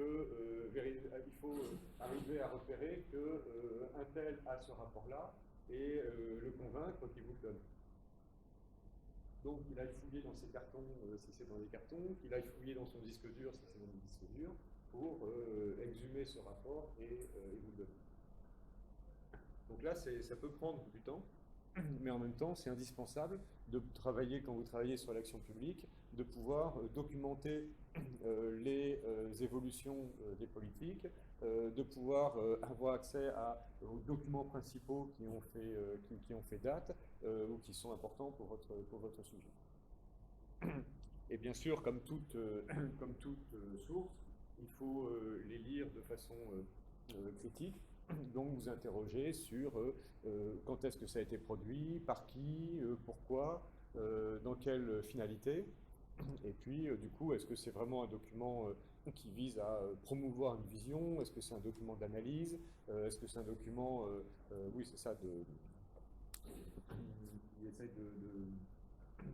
Speaker 1: arriver à repérer qu'un tel a ce rapport-là et le convaincre qu'il vous le donne. Donc il aille fouiller dans ses cartons, si c'est dans les cartons, qu'il aille fouiller dans son disque dur, si c'est dans le disque dur, pour exhumer ce rapport et vous le donner. Donc là, ça peut prendre du temps, mais en même temps, c'est indispensable de travailler, quand vous travaillez sur l'action publique, de pouvoir documenter les évolutions des politiques, de pouvoir avoir accès aux documents principaux qui ont fait date ou qui sont importants pour votre sujet. Et bien sûr, comme toute source, il faut les lire de façon critique Donc vous interrogez sur quand est-ce que ça a été produit, par qui, pourquoi, dans quelle finalité. Et puis, du coup, est-ce que c'est vraiment un document qui vise à promouvoir une vision? Est-ce que c'est un document d'analyse? Est-ce que c'est un document, oui, c'est ça, il essaie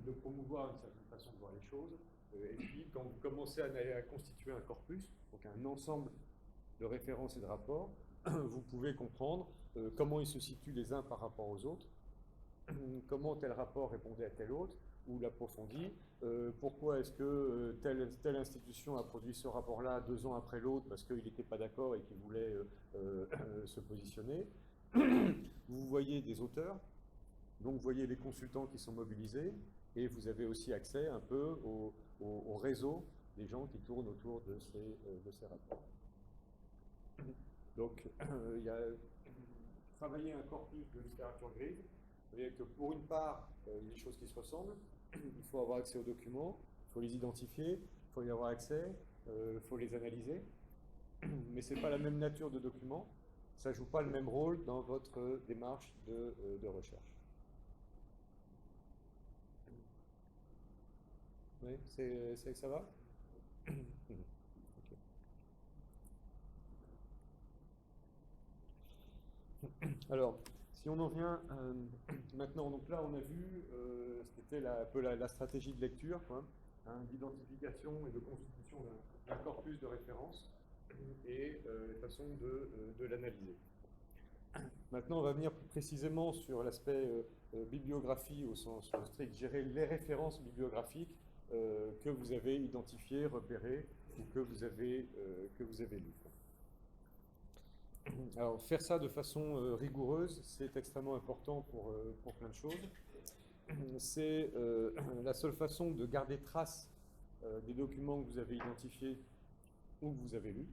Speaker 1: de promouvoir une certaine façon de voir les choses. Et puis, quand vous commencez à constituer un corpus, donc un ensemble de références et de rapports, vous pouvez comprendre comment ils se situent les uns par rapport aux autres, comment tel rapport répondait à tel autre, ou l'approfondit, pourquoi est-ce que telle institution a produit ce rapport-là 2 ans après l'autre parce qu'il n'était pas d'accord et qu'il voulait se positionner. Vous voyez des auteurs, donc vous voyez les consultants qui sont mobilisés, et vous avez aussi accès un peu au réseau des gens qui tournent autour de ces rapports. Donc, il y a travailler un corpus de littérature grise. Vous voyez que pour une part, il y a des choses qui se ressemblent. Il faut avoir accès aux documents, il faut les identifier, il faut y avoir accès, il faut les analyser. Mais ce n'est pas la même nature de document. Ça ne joue pas le même rôle dans votre démarche de recherche. Oui, ça va? Alors, si on en vient maintenant, donc là on a vu ce qu'était un peu la stratégie de lecture, quoi, hein, d'identification et de constitution d'un corpus de référence et les façons de l'analyser. Maintenant, on va venir plus précisément sur l'aspect bibliographie au sens strict, gérer les références bibliographiques que vous avez identifiées, repérées ou que vous avez lues. Alors, faire ça de façon rigoureuse, c'est extrêmement important pour plein de choses. C'est la seule façon de garder trace des documents que vous avez identifiés ou que vous avez lus.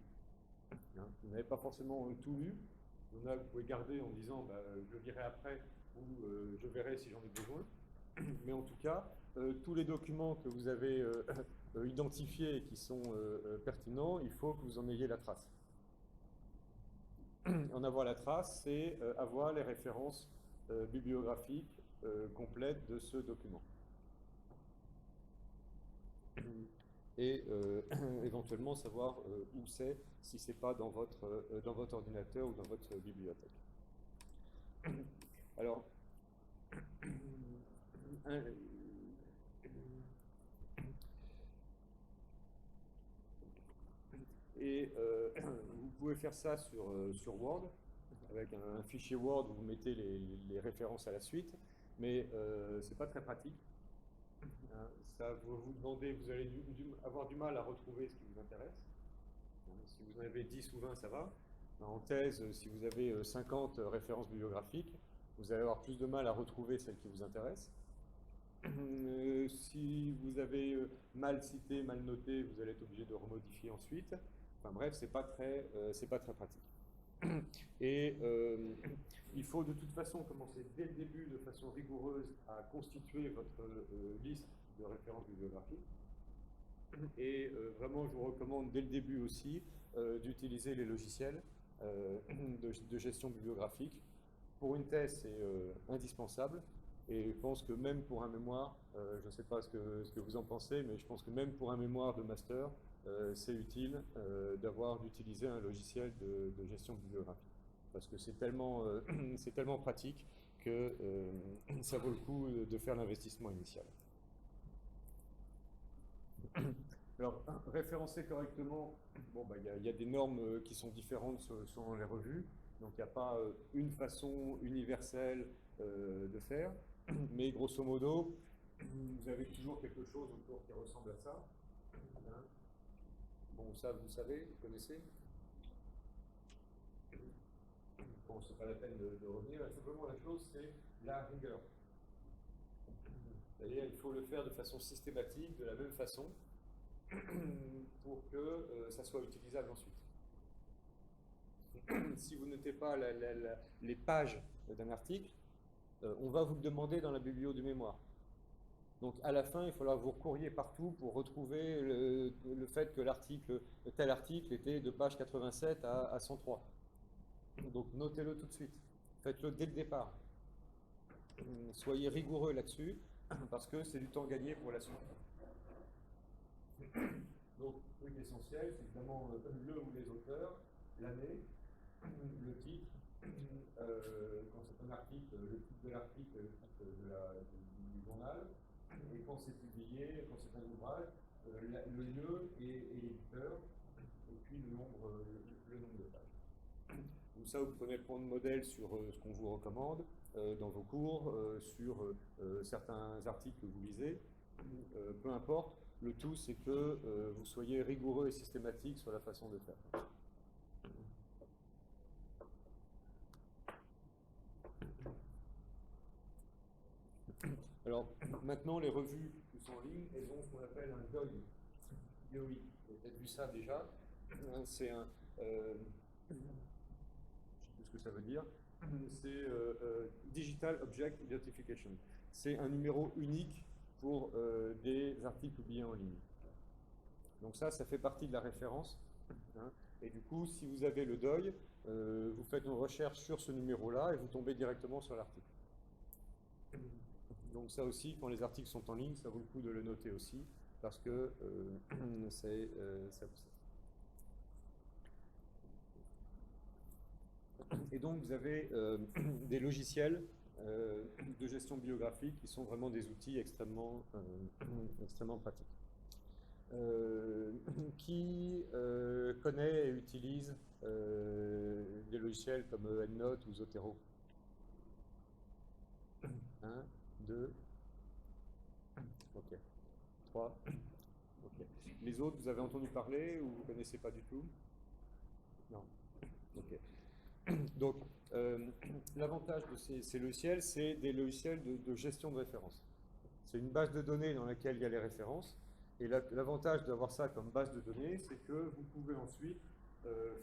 Speaker 1: Hein, vous n'avez pas forcément tout lu. Il y en a que vous pouvez garder en disant bah, je lirai après ou je verrai si j'en ai besoin. Mais en tout cas, tous les documents que vous avez identifiés et qui sont pertinents, il faut que vous en ayez la trace. En avoir la trace, c'est avoir les références bibliographiques complètes de ce document. Et éventuellement savoir où c'est, si ce n'est pas dans votre ordinateur ou dans votre bibliothèque. Alors, et vous pouvez faire ça sur Word, avec un fichier Word où vous mettez les références à la suite, mais ce n'est pas très pratique. Hein, ça vous demandez, vous allez avoir du mal à retrouver ce qui vous intéresse. Hein, si vous en avez 10 ou 20, ça va. En thèse, si vous avez 50 références bibliographiques, vous allez avoir plus de mal à retrouver celles qui vous intéressent. Si vous avez mal cité, mal noté, vous allez être obligé de remodifier ensuite. Enfin bref, c'est pas très pratique. Et il faut de toute façon commencer dès le début de façon rigoureuse à constituer votre liste de références bibliographiques. Et vraiment, je vous recommande dès le début aussi d'utiliser les logiciels de gestion bibliographique. Pour une thèse, c'est indispensable. Et je pense que même pour un mémoire, je ne sais pas ce que vous en pensez, mais je pense que même pour un mémoire de master, c'est utile d'utiliser un logiciel de gestion bibliographique. Parce que c'est tellement pratique que ça vaut le coup de faire l'investissement initial. Alors, référencer correctement, bon, bah, y a des normes qui sont différentes selon les revues. Donc, il n'y a pas une façon universelle de faire. Mais grosso modo, vous avez toujours quelque chose autour qui ressemble à ça. Hein. Bon, ça, vous savez, vous connaissez. Bon, c'est pas la peine de revenir. Simplement, la chose, c'est la rigueur. C'est-à-dire, il faut le faire de façon systématique, de la même façon, pour que ça soit utilisable ensuite. Si vous notez pas les pages d'un article, on va vous le demander dans la biblio du mémoire. Donc à la fin, il faudra que vous recouriez partout pour retrouver le fait que tel article était de page 87 à 103. Donc notez-le tout de suite. Faites-le dès le départ. Soyez rigoureux là-dessus, parce que c'est du temps gagné pour la suite. Donc, le truc essentiel, c'est évidemment le ou les auteurs, l'année, le titre, quand c'est un article, le titre de l'article, le titre du journal, et quand c'est publié, quand c'est un ouvrage, le lieu et l'éditeur, et puis le nombre de pages. Donc ça, vous pouvez prendre modèle sur ce qu'on vous recommande dans vos cours, sur certains articles que vous lisez, peu importe. Le tout, c'est que vous soyez rigoureux et systématique sur la façon de faire. Alors, maintenant, les revues qui sont en ligne, elles ont ce qu'on appelle un DOI. DOI. Vous avez peut-être vu ça déjà. C'est un... je ne sais plus ce que ça veut dire. C'est Digital Object Identification. C'est un numéro unique pour des articles publiés en ligne. Donc ça fait partie de la référence. Hein. Et du coup, si vous avez le DOI, vous faites une recherche sur ce numéro-là et vous tombez directement sur l'article. Donc ça aussi, quand les articles sont en ligne, ça vaut le coup de le noter aussi, parce que ça. Et donc vous avez des logiciels de gestion bibliographique qui sont vraiment des outils extrêmement pratiques. Qui connaît et utilise des logiciels comme EndNote ou Zotero? 1, 2, ok, 3, ok. Les autres, vous avez entendu parler ou vous ne connaissez pas du tout? Non. Ok. Donc, l'avantage de ces logiciels, c'est des logiciels de gestion de références. C'est une base de données dans laquelle il y a les références. Et l'avantage d'avoir ça comme base de données, c'est que vous pouvez ensuite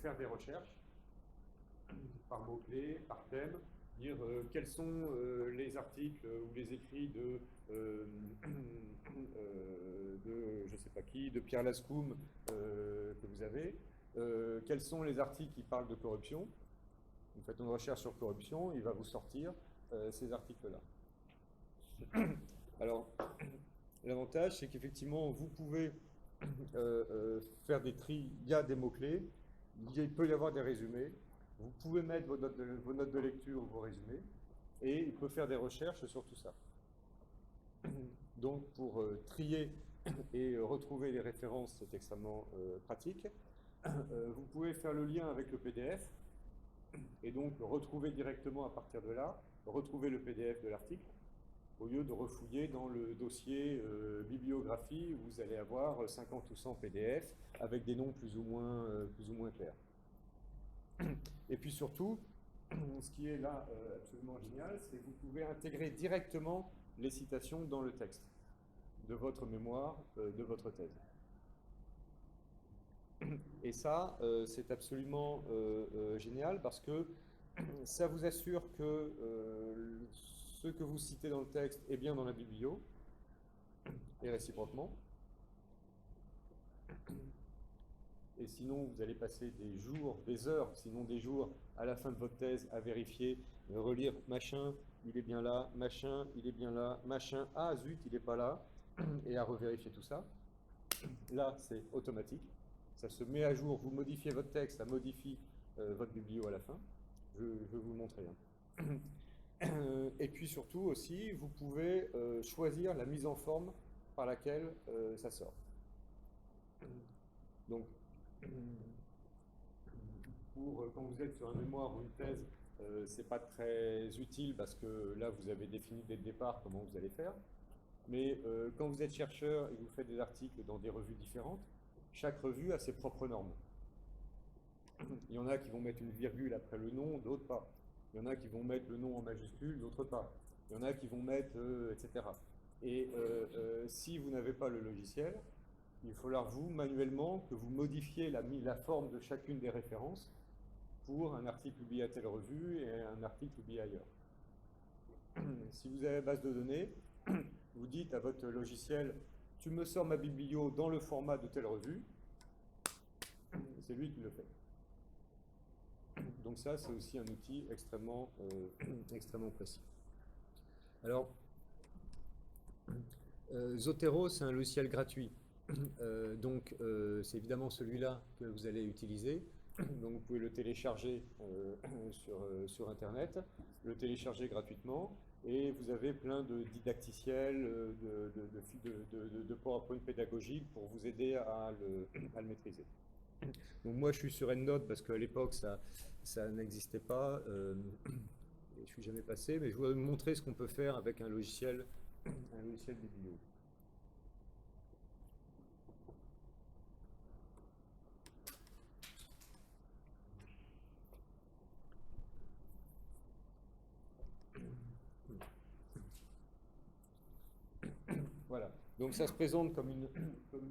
Speaker 1: faire des recherches par mots-clés, par thème, dire quels sont les articles ou les écrits de je ne sais pas qui, de Pierre Lascoum que vous avez, quels sont les articles qui parlent de corruption. Vous faites une recherche sur corruption, il va vous sortir ces articles-là. Alors, l'avantage, c'est qu'effectivement, vous pouvez faire des tris, il y a des mots-clés, il peut y avoir des résumés, vous pouvez mettre vos notes de lecture ou vos résumés, et il peut faire des recherches sur tout ça. Donc, pour trier et retrouver les références, c'est extrêmement pratique. Vous pouvez faire le lien avec le PDF, et donc retrouver directement à partir de là, retrouver le PDF de l'article, au lieu de refouiller dans le dossier bibliographie où vous allez avoir 50 ou 100 PDF avec des noms plus ou moins clairs. Et puis surtout, ce qui est là absolument génial, c'est que vous pouvez intégrer directement les citations dans le texte de votre mémoire, de votre thèse. Et ça, c'est absolument génial parce que ça vous assure que ce que vous citez dans le texte est bien dans la biblio, et réciproquement. Et sinon, vous allez passer des jours, des heures, sinon des jours, à la fin de votre thèse, à vérifier, relire, machin, il est bien là, machin, il est bien là, machin, ah zut, il n'est pas là, et à revérifier tout ça. Là, c'est automatique. Ça se met à jour, vous modifiez votre texte, ça modifie votre biblio à la fin. Je vais vous le montrer. Et puis surtout aussi, vous pouvez choisir la mise en forme par laquelle ça sort. Donc, quand vous êtes sur un mémoire ou une thèse, c'est pas très utile parce que là, vous avez défini dès le départ comment vous allez faire. Mais quand vous êtes chercheur et que vous faites des articles dans des revues différentes, chaque revue a ses propres normes. Il y en a qui vont mettre une virgule après le nom, d'autres pas. Il y en a qui vont mettre le nom en majuscule, d'autres pas. Il y en a qui vont mettre, etc. Et si vous n'avez pas le logiciel, il va falloir vous, manuellement, que vous modifiez la forme de chacune des références pour un article publié à telle revue et un article publié ailleurs. Si vous avez la base de données, vous dites à votre logiciel, tu me sors ma biblio dans le format de telle revue, c'est lui qui le fait. Donc donc ça, c'est aussi un outil extrêmement, extrêmement précis. Alors, Zotero, c'est un logiciel gratuit. Donc, c'est évidemment celui-là que vous allez utiliser. Donc, vous pouvez le télécharger sur Internet, le télécharger gratuitement, et vous avez plein de didacticiels, de PowerPoint pédagogiques pour vous aider à le maîtriser. Donc, moi, je suis sur EndNote parce qu'à l'époque, ça n'existait pas. Je ne suis jamais passé, mais je voudrais vous montrer ce qu'on peut faire avec un logiciel biblio. Voilà. Donc ça se présente comme une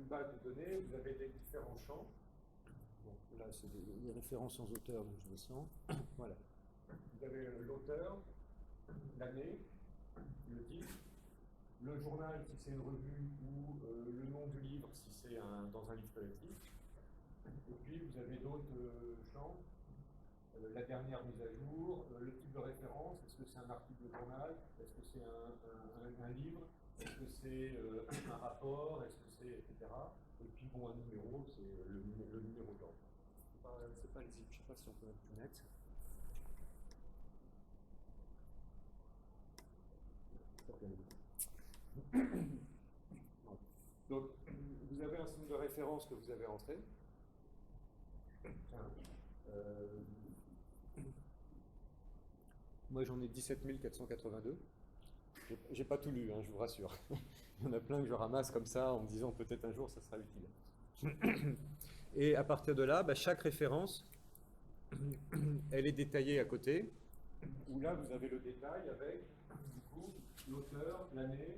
Speaker 1: base de données. Vous avez des différents champs. Bon, là, c'est des références sans auteur, donc je descends. Voilà. Vous avez l'auteur, l'année, le titre, le journal si c'est une revue ou le nom du livre si c'est dans un livre collectif. Et puis vous avez d'autres champs, la dernière mise à jour, le type de référence, est-ce que c'est un article de journal, est-ce que c'est un livre, est-ce que c'est un rapport, est-ce que c'est, etc. Et puis bon, un numéro, c'est le numéro d'ordre. C'est pas lisible, je ne sais pas si on peut être plus net. Donc, vous avez un signe de référence que vous avez entré. Moi, j'en ai 17 482. J'ai pas tout lu, hein, je vous rassure. Il y en a plein que je ramasse comme ça en me disant peut-être un jour ça sera utile. Et à partir de là, chaque référence, elle est détaillée à côté, où là vous avez le détail avec du coup l'auteur, l'année,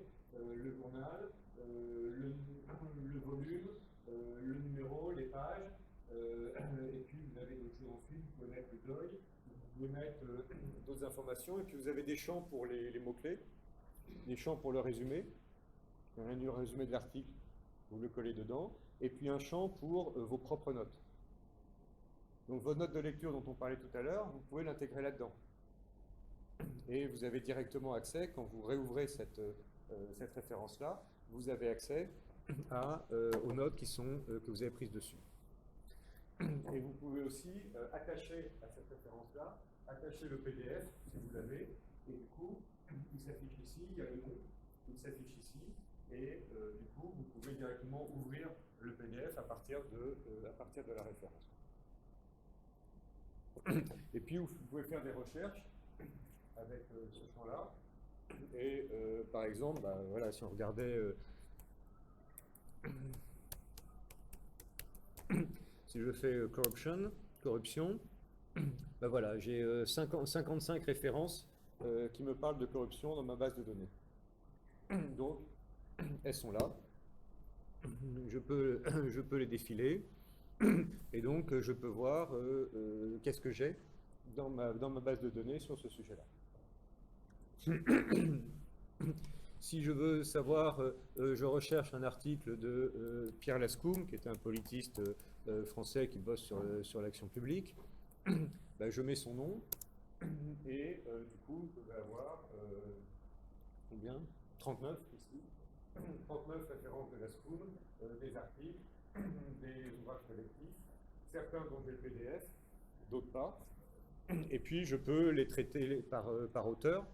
Speaker 1: le journal, le volume, le numéro, les pages, et puis vous avez d'autres choses ensuite, vous pouvez mettre le deuil, vous pouvez mettre d'autres informations, et puis vous avez des champs pour les mots-clés, des champs pour le résumé, le résumé de l'article, vous le collez dedans, et puis un champ pour vos propres notes. Donc vos notes de lecture dont on parlait tout à l'heure, vous pouvez l'intégrer là-dedans. Et vous avez directement accès, quand vous réouvrez cette référence-là, vous avez accès aux notes que vous avez prises dessus. Et vous pouvez aussi attacher à cette référence-là, attacher le PDF, si vous l'avez, et du coup, il s'affiche ici, il y a le nom, il s'affiche ici, et du coup, vous pouvez directement ouvrir le PDF à partir de la référence. Et puis, vous pouvez faire des recherches avec ce champ-là. Et par exemple, voilà, si on regardait, si je fais corruption, voilà, j'ai 55 références qui me parlent de corruption dans ma base de données. Donc, elles sont là. Je peux les défiler. Et donc, je peux voir qu'est-ce que j'ai dans ma base de données sur ce sujet-là. Si je veux savoir, je recherche un article de Pierre Lascoum, qui est un politiste français qui bosse sur l'action publique. Je mets son nom, et du coup, je vais avoir combien 39 ici. 39 références de Lascoum, des articles, des ouvrages collectifs, certains dont j'ai le PDF, d'autres pas. Et puis, je peux les traiter par auteur,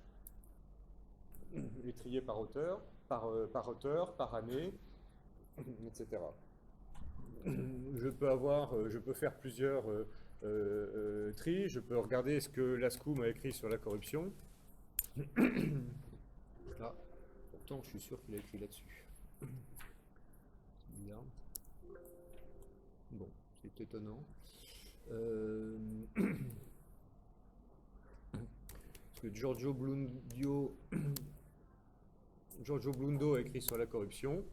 Speaker 1: les trier par auteur, par année, etc. Je peux faire plusieurs tris, je peux regarder ce que Lascoum a écrit sur la corruption. Là, pourtant, je suis sûr qu'il a écrit là-dessus. Bien. Bon, c'est étonnant. Parce que Giorgio Blundo a écrit sur la corruption.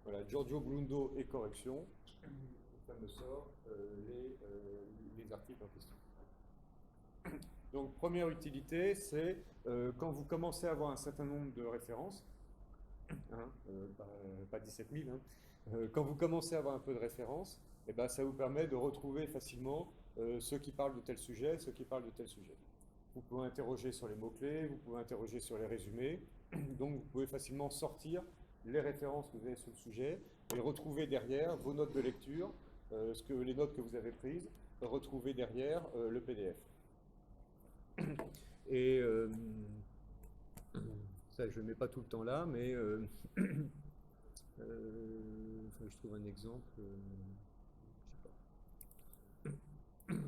Speaker 1: Voilà, Giorgio Blundo et corruption. Ça me sort les articles en question. Donc, première utilité, c'est quand vous commencez à avoir un certain nombre de références, pas 17 000, quand vous commencez à avoir un peu de références, ça vous permet de retrouver facilement ceux qui parlent de tel sujet, ceux qui parlent de tel sujet. Vous pouvez interroger sur les mots-clés, vous pouvez interroger sur les résumés, donc vous pouvez facilement sortir les références que vous avez sur le sujet et retrouver derrière vos notes de lecture, les notes que vous avez prises, retrouver derrière le PDF. Et ça, je ne mets pas tout le temps là, mais je trouve un exemple. Je sais pas.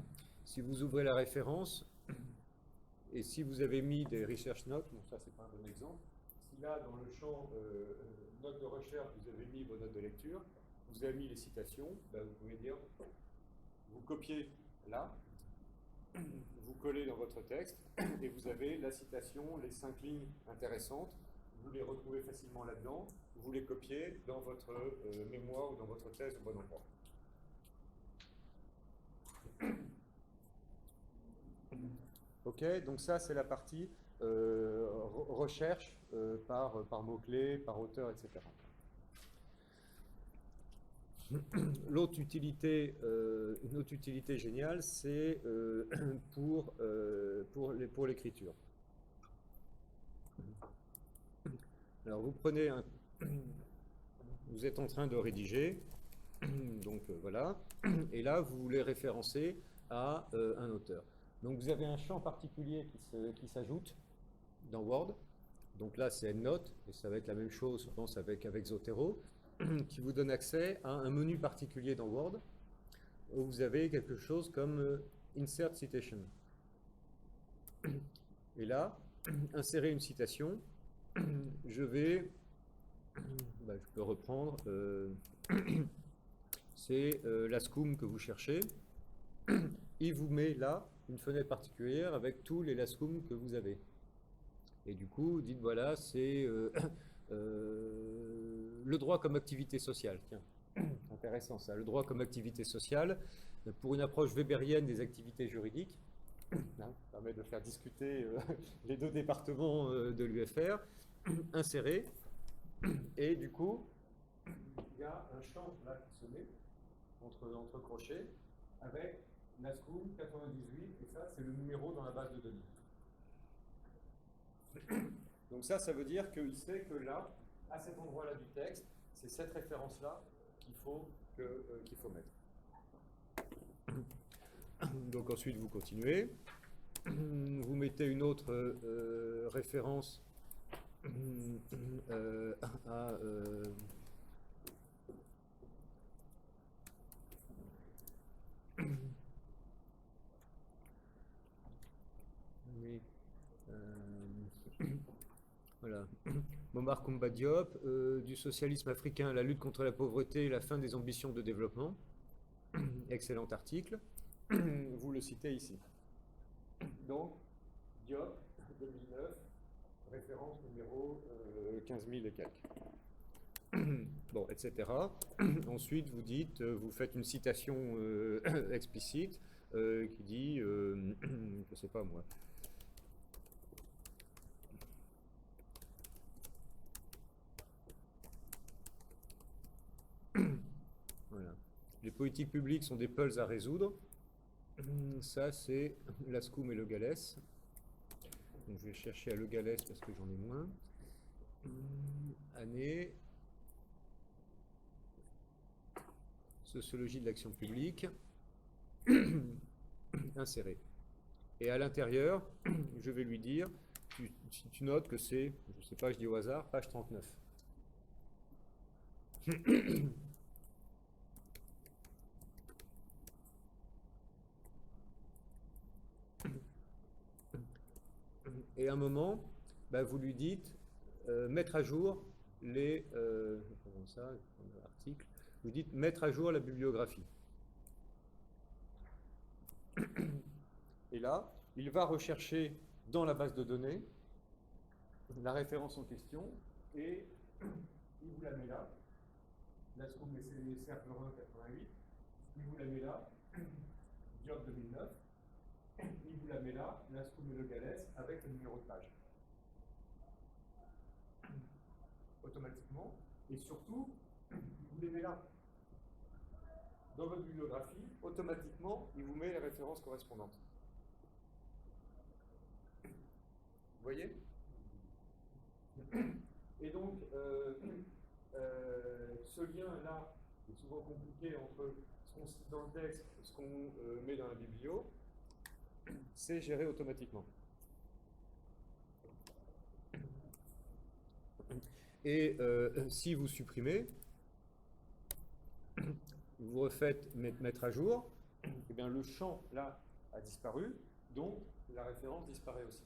Speaker 1: Si vous ouvrez la référence, et si vous avez mis des research notes, bon ça c'est pas un bon exemple, si là dans le champ notes de recherche vous avez mis vos notes de lecture, vous avez mis les citations, ben, vous pouvez dire, vous copiez là, vous collez dans votre texte, et vous avez la citation, les 5 lignes intéressantes, vous les retrouvez facilement là-dedans, vous les copiez dans votre mémoire ou dans votre thèse au bon endroit. Ok, donc ça c'est la partie recherche par mots-clés, par auteur, etc. Une autre utilité géniale, c'est pour l'écriture. Alors vous êtes en train de rédiger, donc voilà, et là vous voulez référencer à un auteur. Donc vous avez un champ particulier qui s'ajoute dans Word. Donc là c'est EndNote, et ça va être la même chose, je pense, avec Zotero, qui vous donne accès à un menu particulier dans Word, où vous avez quelque chose comme Insert Citation. Et là, insérer une citation, je peux reprendre, c'est la SCOOM que vous cherchez. Il vous met là une fenêtre particulière avec tous les LASCOOM que vous avez. Et du coup, vous dites voilà, c'est le droit comme activité sociale. Tiens, intéressant ça. Le droit comme activité sociale, pour une approche weberienne des activités juridiques, ça permet de faire discuter les deux départements de l'UFR, insérer, et du coup, il y a un champ là qui se met entre crochets avec NASCOOM 98, et ça c'est le numéro dans la base de données. Donc ça veut dire qu'il sait que là, à cet endroit-là du texte, c'est cette référence-là qu'il faut mettre. Donc ensuite vous continuez, vous mettez une autre référence à voilà. Momar Koumba Diop, du socialisme africain à la lutte contre la pauvreté et la fin des ambitions de développement. Excellent article. Vous le citez ici. Donc, Diop, 2009, référence numéro 15 000 et quelques. Bon, etc. Ensuite, vous dites, vous faites une citation explicite qui dit, je ne sais pas moi, voilà. Les politiques publiques sont des puzzles à résoudre. Ça, c'est l'ASCOOM et le Galès. Donc, je vais chercher à le Galès parce que j'en ai moins. Année. Sociologie de l'action publique. Insérer. Et à l'intérieur, je vais lui dire, tu notes que c'est, je ne sais pas, je dis au hasard, page 39. Et à un moment, vous lui dites mettre à jour les articles. Vous dites mettre à jour la bibliographie. Et là, il va rechercher dans la base de données la référence en question et il vous la met là. LASCOOM Serveur 88, il vous la met là. Diop 2009. Il vous la met là, l'ASCOOM et le Galès, avec le numéro de page. Automatiquement. Et surtout, il vous les met là. Dans votre bibliographie, automatiquement, il vous met les références correspondantes. Vous voyez? Et donc, ce lien-là est souvent compliqué entre ce qu'on cite dans le texte et ce qu'on met dans la biblio, c'est géré automatiquement. Et si vous supprimez, vous refaites mettre à jour, et bien le champ là a disparu, donc la référence disparaît aussi.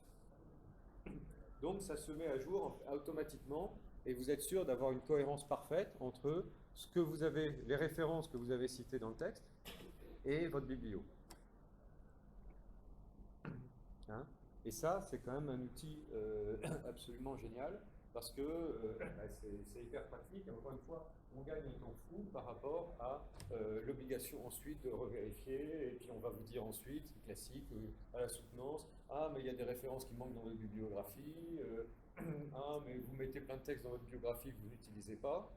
Speaker 1: Donc ça se met à jour automatiquement et vous êtes sûr d'avoir une cohérence parfaite entre ce que vous avez, les références que vous avez citées dans le texte et votre biblio. Hein? Et ça, c'est quand même un outil absolument génial parce que c'est hyper pratique. Et encore une fois, on gagne un temps fou par rapport à l'obligation ensuite de revérifier. Et puis on va vous dire ensuite, c'est classique, à la soutenance, ah mais il y a des références qui manquent dans votre bibliographie, ah mais vous mettez plein de textes dans votre biographie que vous n'utilisez pas,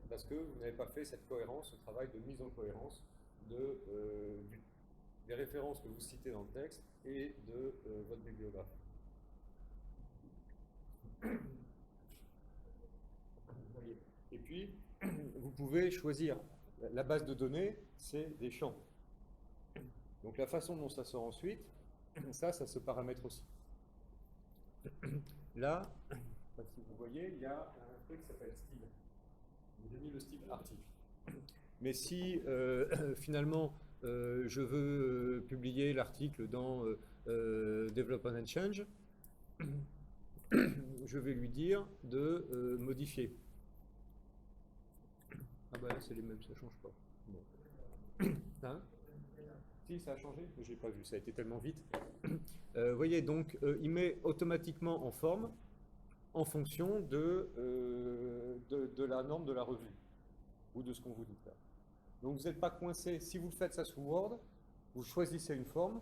Speaker 1: parce que vous n'avez pas fait cette cohérence, ce travail de mise en cohérence des références que vous citez dans le texte et de votre bibliographie. Et puis, vous pouvez choisir. La base de données, c'est des champs. Donc la façon dont ça sort ensuite, ça se paramètre aussi. Là, si vous voyez, il y a un truc qui s'appelle style. J'ai mis le style article. Mais si finalement je veux publier l'article dans Development and Change, je vais lui dire de modifier. Ah bah là c'est les mêmes, ça change pas. Bon. Hein? Si, ça a changé? J'ai pas vu, ça a été tellement vite. Vous voyez, donc il met automatiquement en forme en fonction de la norme de la revue ou de ce qu'on vous dit là. Donc vous n'êtes pas coincé. Si vous faites ça sous Word, vous choisissez une forme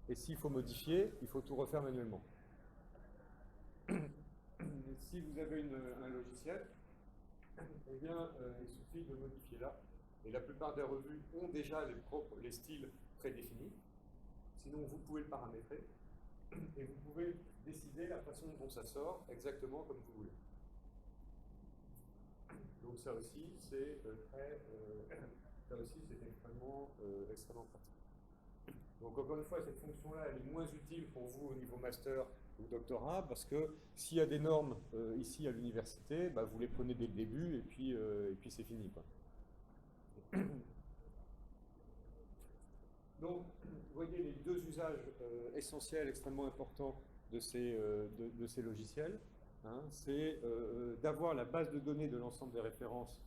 Speaker 1: et s'il faut modifier, il faut tout refaire manuellement. Si vous avez un logiciel, eh bien, il suffit de modifier là. Et la plupart des revues ont déjà les styles prédéfinis. Sinon, vous pouvez le paramétrer. Et vous pouvez décider la façon dont ça sort exactement comme vous voulez. Donc ça aussi, c'est extrêmement pratique. Donc encore une fois, cette fonction-là, elle est moins utile pour vous au niveau master ou doctorat, parce que s'il y a des normes ici à l'université, bah, vous les prenez dès le début et puis c'est fini, quoi. Donc, vous voyez les deux usages essentiels, extrêmement importants de ces logiciels. Hein, c'est d'avoir la base de données de l'ensemble des références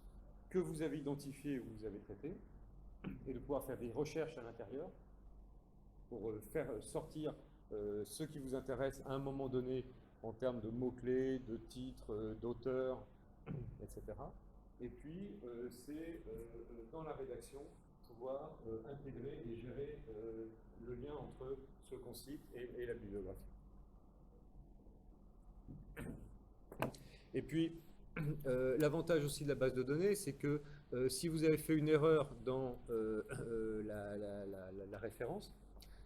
Speaker 1: que vous avez identifiées ou que vous avez traitées, et de pouvoir faire des recherches à l'intérieur pour faire sortir ce qui vous intéresse à un moment donné en termes de mots-clés, de titres, d'auteurs, etc. Et puis, c'est dans la rédaction pouvoir intégrer et gérer le lien entre ce qu'on cite et la bibliographie. Et puis, l'avantage aussi de la base de données, c'est que si vous avez fait une erreur dans la référence,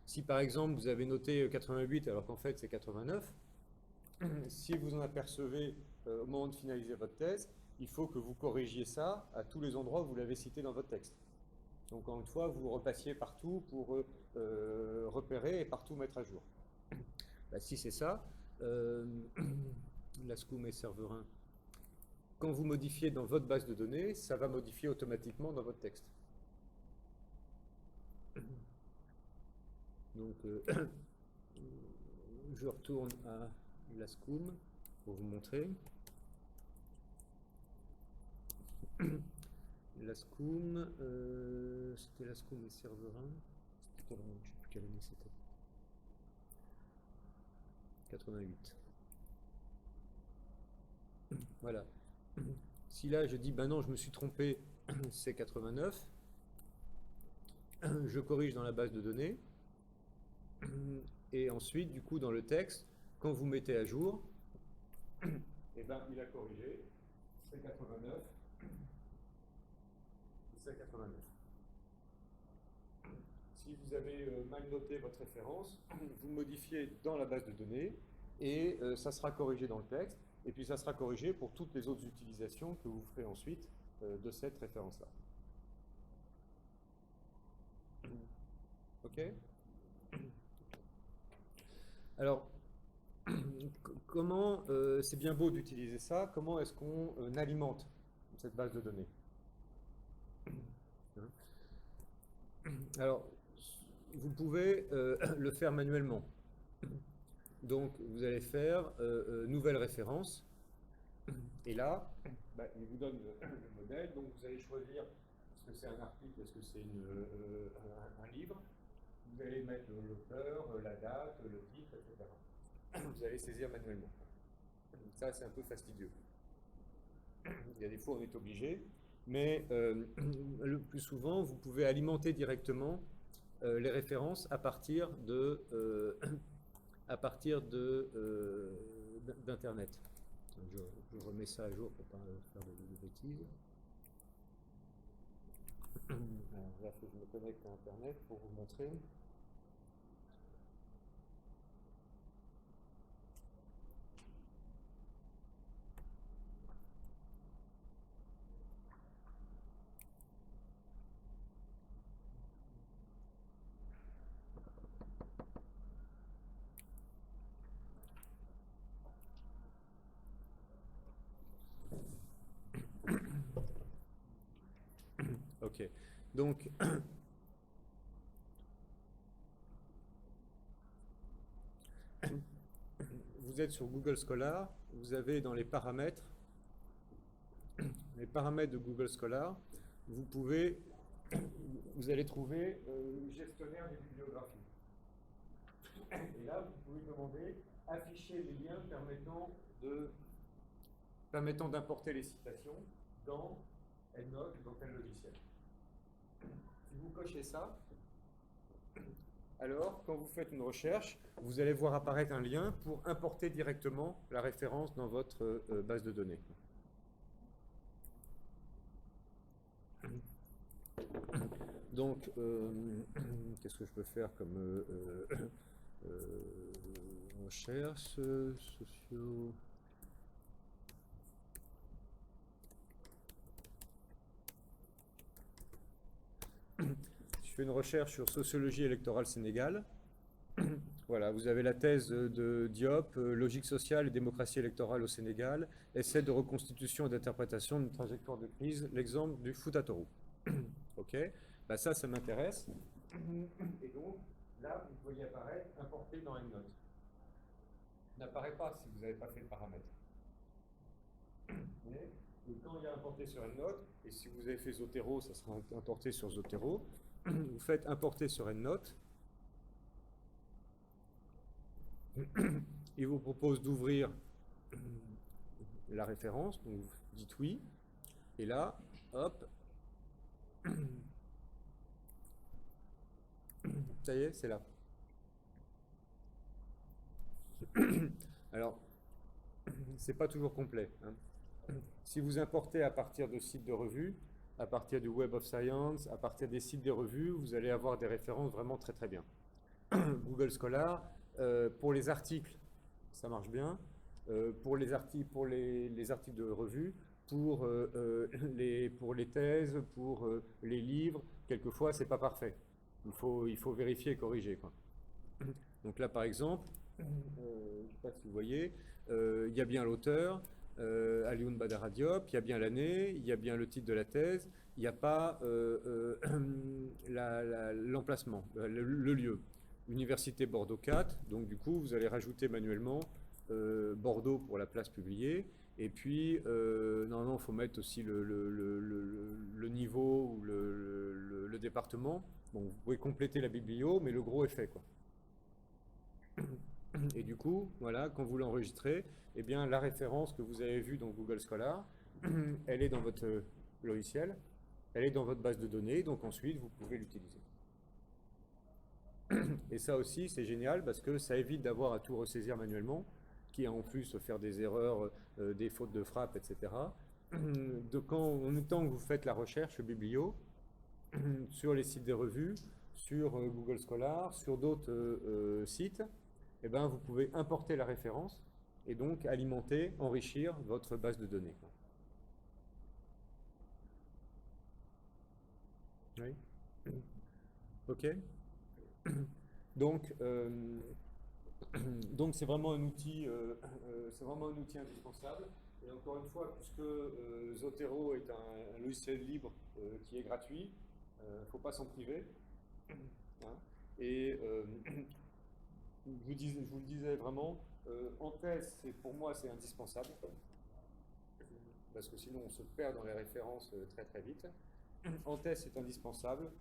Speaker 1: si par exemple vous avez noté 88 alors qu'en fait c'est 89, si vous en apercevez au moment de finaliser votre thèse, il faut que vous corrigiez ça à tous les endroits où vous l'avez cité dans votre texte. Donc encore une fois, vous repassiez partout pour repérer et partout mettre à jour. Bah, si c'est ça, Lascum et Server 1, quand vous modifiez dans votre base de données, ça va modifier automatiquement dans votre texte. Donc, je retourne à Lascum pour vous montrer. Lascum, c'était Lascum et Server 1. C'était quelle année? Je ne sais plus quelle année c'était. 88. Voilà. Si là je dis, ben non, je me suis trompé, c'est 89, je corrige dans la base de données, et ensuite, du coup, dans le texte, quand vous mettez à jour, et ben, il a corrigé, c'est 89, c'est 89. si vous avez mal noté votre référence, vous le modifiez dans la base de données et ça sera corrigé dans le texte. Et puis ça sera corrigé pour toutes les autres utilisations que vous ferez ensuite de cette référence-là. OK? Alors, comment, c'est bien beau d'utiliser ça, comment est-ce qu'on alimente cette base de données? Alors, vous pouvez le faire manuellement. Donc, vous allez faire nouvelle référence. Et là, bah, il vous donne le modèle. Donc, vous allez choisir est-ce que c'est un article, est-ce que c'est un livre. Vous allez mettre l'auteur, la date, le titre, etc. Vous allez saisir manuellement. Ça, c'est un peu fastidieux. Il y a des fois, on est obligé. Mais le plus souvent, vous pouvez alimenter directement les références à partir d'Internet. Je remets ça à jour pour ne pas faire de bêtises. Alors là, il faut que je me connecte à Internet pour vous montrer. Ok, donc vous êtes sur Google Scholar, vous avez dans les paramètres de Google Scholar, vous allez trouver le gestionnaire des bibliographies. Et là, vous pouvez demander afficher les liens permettant d'importer les citations dans EndNote, dans tel logiciel. Si vous cochez ça, alors quand vous faites une recherche, vous allez voir apparaître un lien pour importer directement la référence dans votre base de données. Donc, qu'est-ce que je peux faire comme recherche sociaux? Je fais une recherche sur sociologie électorale Sénégal. Voilà, vous avez la thèse de Diop, logique sociale et démocratie électorale au Sénégal, essai de reconstitution et d'interprétation d'une trajectoire de crise, l'exemple du Fouta-Toro. Ok, bah ça m'intéresse. Et donc, là, vous voyez apparaître importé dans EndNote. N'apparaît pas si vous n'avez pas fait le paramètre. Mais quand il y a importé sur EndNote, et si vous avez fait Zotero, ça sera importé sur Zotero, vous faites importer sur EndNote. Il vous propose d'ouvrir la référence, donc vous dites oui, et là, hop, ça y est, c'est là. Alors, c'est pas toujours complet. Hein. Si vous importez à partir de sites de revues, à partir du Web of Science, à partir des sites des revues, vous allez avoir des références vraiment très très bien. Google Scholar, pour les articles, ça marche bien. Pour les articles de revue, pour les thèses, pour les livres, quelquefois c'est pas parfait. Il faut vérifier et corriger, quoi. Donc là par exemple, je ne sais pas si vous voyez, il y a bien l'auteur, Alioune Badara Diop, il y a bien l'année, il y a bien le titre de la thèse, il n'y a pas l'emplacement, le lieu. Université Bordeaux 4, donc du coup vous allez rajouter manuellement Bordeaux pour la place publiée, et puis normalement il faut mettre aussi le niveau ou le département. Bon, vous pouvez compléter la biblio, mais le gros est fait, quoi. Et du coup, voilà, quand vous l'enregistrez, eh bien la référence que vous avez vue dans Google Scholar, elle est dans votre logiciel, elle est dans votre base de données, donc ensuite vous pouvez l'utiliser. Et ça aussi, c'est génial parce que ça évite d'avoir à tout ressaisir manuellement, qui en plus faire des erreurs, des fautes de frappe, etc. En même temps que vous faites la recherche biblio sur les sites des revues, sur Google Scholar, sur d'autres sites, eh ben, vous pouvez importer la référence et donc alimenter, enrichir votre base de données. Oui. Ok. Donc, donc c'est vraiment un outil, c'est vraiment un outil indispensable. Et encore une fois, puisque Zotero est un logiciel libre qui est gratuit, il ne faut pas s'en priver. Hein. Et je vous le disais vraiment, en thèse, pour moi, c'est indispensable, parce que sinon on se perd dans les références très très vite. En thèse, c'est indispensable.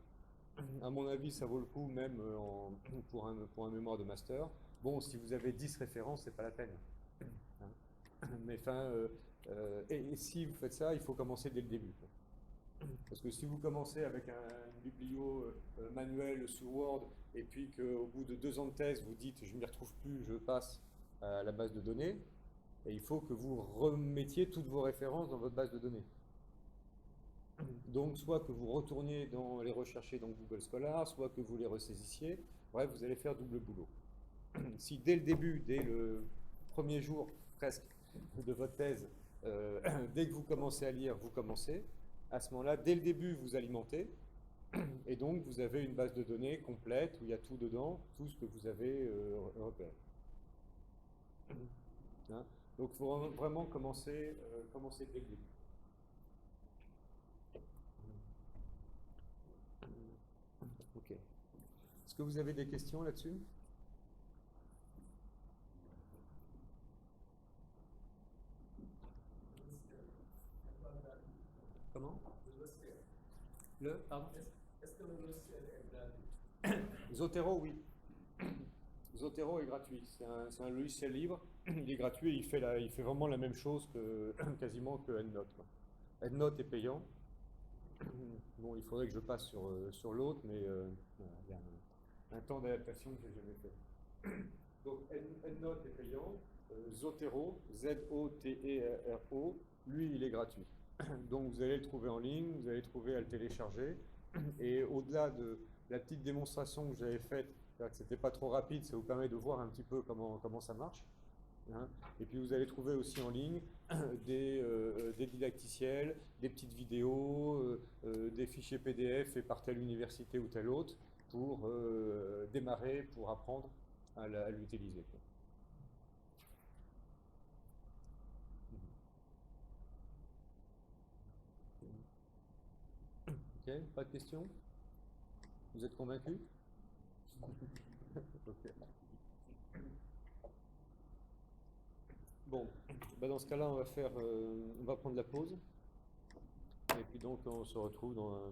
Speaker 1: À mon avis, ça vaut le coup même pour un mémoire de master. Bon, si vous avez 10 références, c'est pas la peine. Hein. Mais enfin, et si vous faites ça, il faut commencer dès le début. Parce que si vous commencez avec un biblio manuel sur Word, et puis qu'au bout de 2 ans de thèse, vous dites je ne m'y retrouve plus, je passe à la base de données, et il faut que vous remettiez toutes vos références dans votre base de données. Donc, soit que vous retourniez les rechercher dans Google Scholar, soit que vous les ressaisissiez. Bref, vous allez faire double boulot. Si dès le début, dès le premier jour presque de votre thèse, dès que vous commencez à lire, vous commencez, à ce moment-là, dès le début, vous alimentez, et donc vous avez une base de données complète où il y a tout dedans, tout ce que vous avez repéré. Hein. Donc, il faut vraiment commencer dès le début. Ok. Est-ce que vous avez des questions là-dessus? Comment? Pardon? Est-ce que le logiciel est gratuit? Zotero, oui. Zotero est gratuit. C'est un logiciel libre. Il est gratuit et il fait vraiment la même chose quasiment que EndNote, quoi. EndNote est payant. Bon, il faudrait que je passe sur l'autre, mais voilà, il y a un temps d'adaptation que j'ai jamais fait. Donc EndNote est payant. Zotero, Z-O-T-E-R-O, lui, il est gratuit. Donc vous allez le trouver en ligne, vous allez trouver à le télécharger. Et au-delà de la petite démonstration que j'avais faite, que c'était pas trop rapide, ça vous permet de voir un petit peu comment ça marche. Hein. Et puis vous allez trouver aussi en ligne des didacticiels, des petites vidéos, des fichiers PDF faits par telle université ou telle autre pour démarrer, pour apprendre à l'utiliser. Ok, pas de questions? Vous êtes convaincu? Ok. Bon, bah dans ce cas-là, on va prendre la pause. Et puis donc, on se retrouve dans un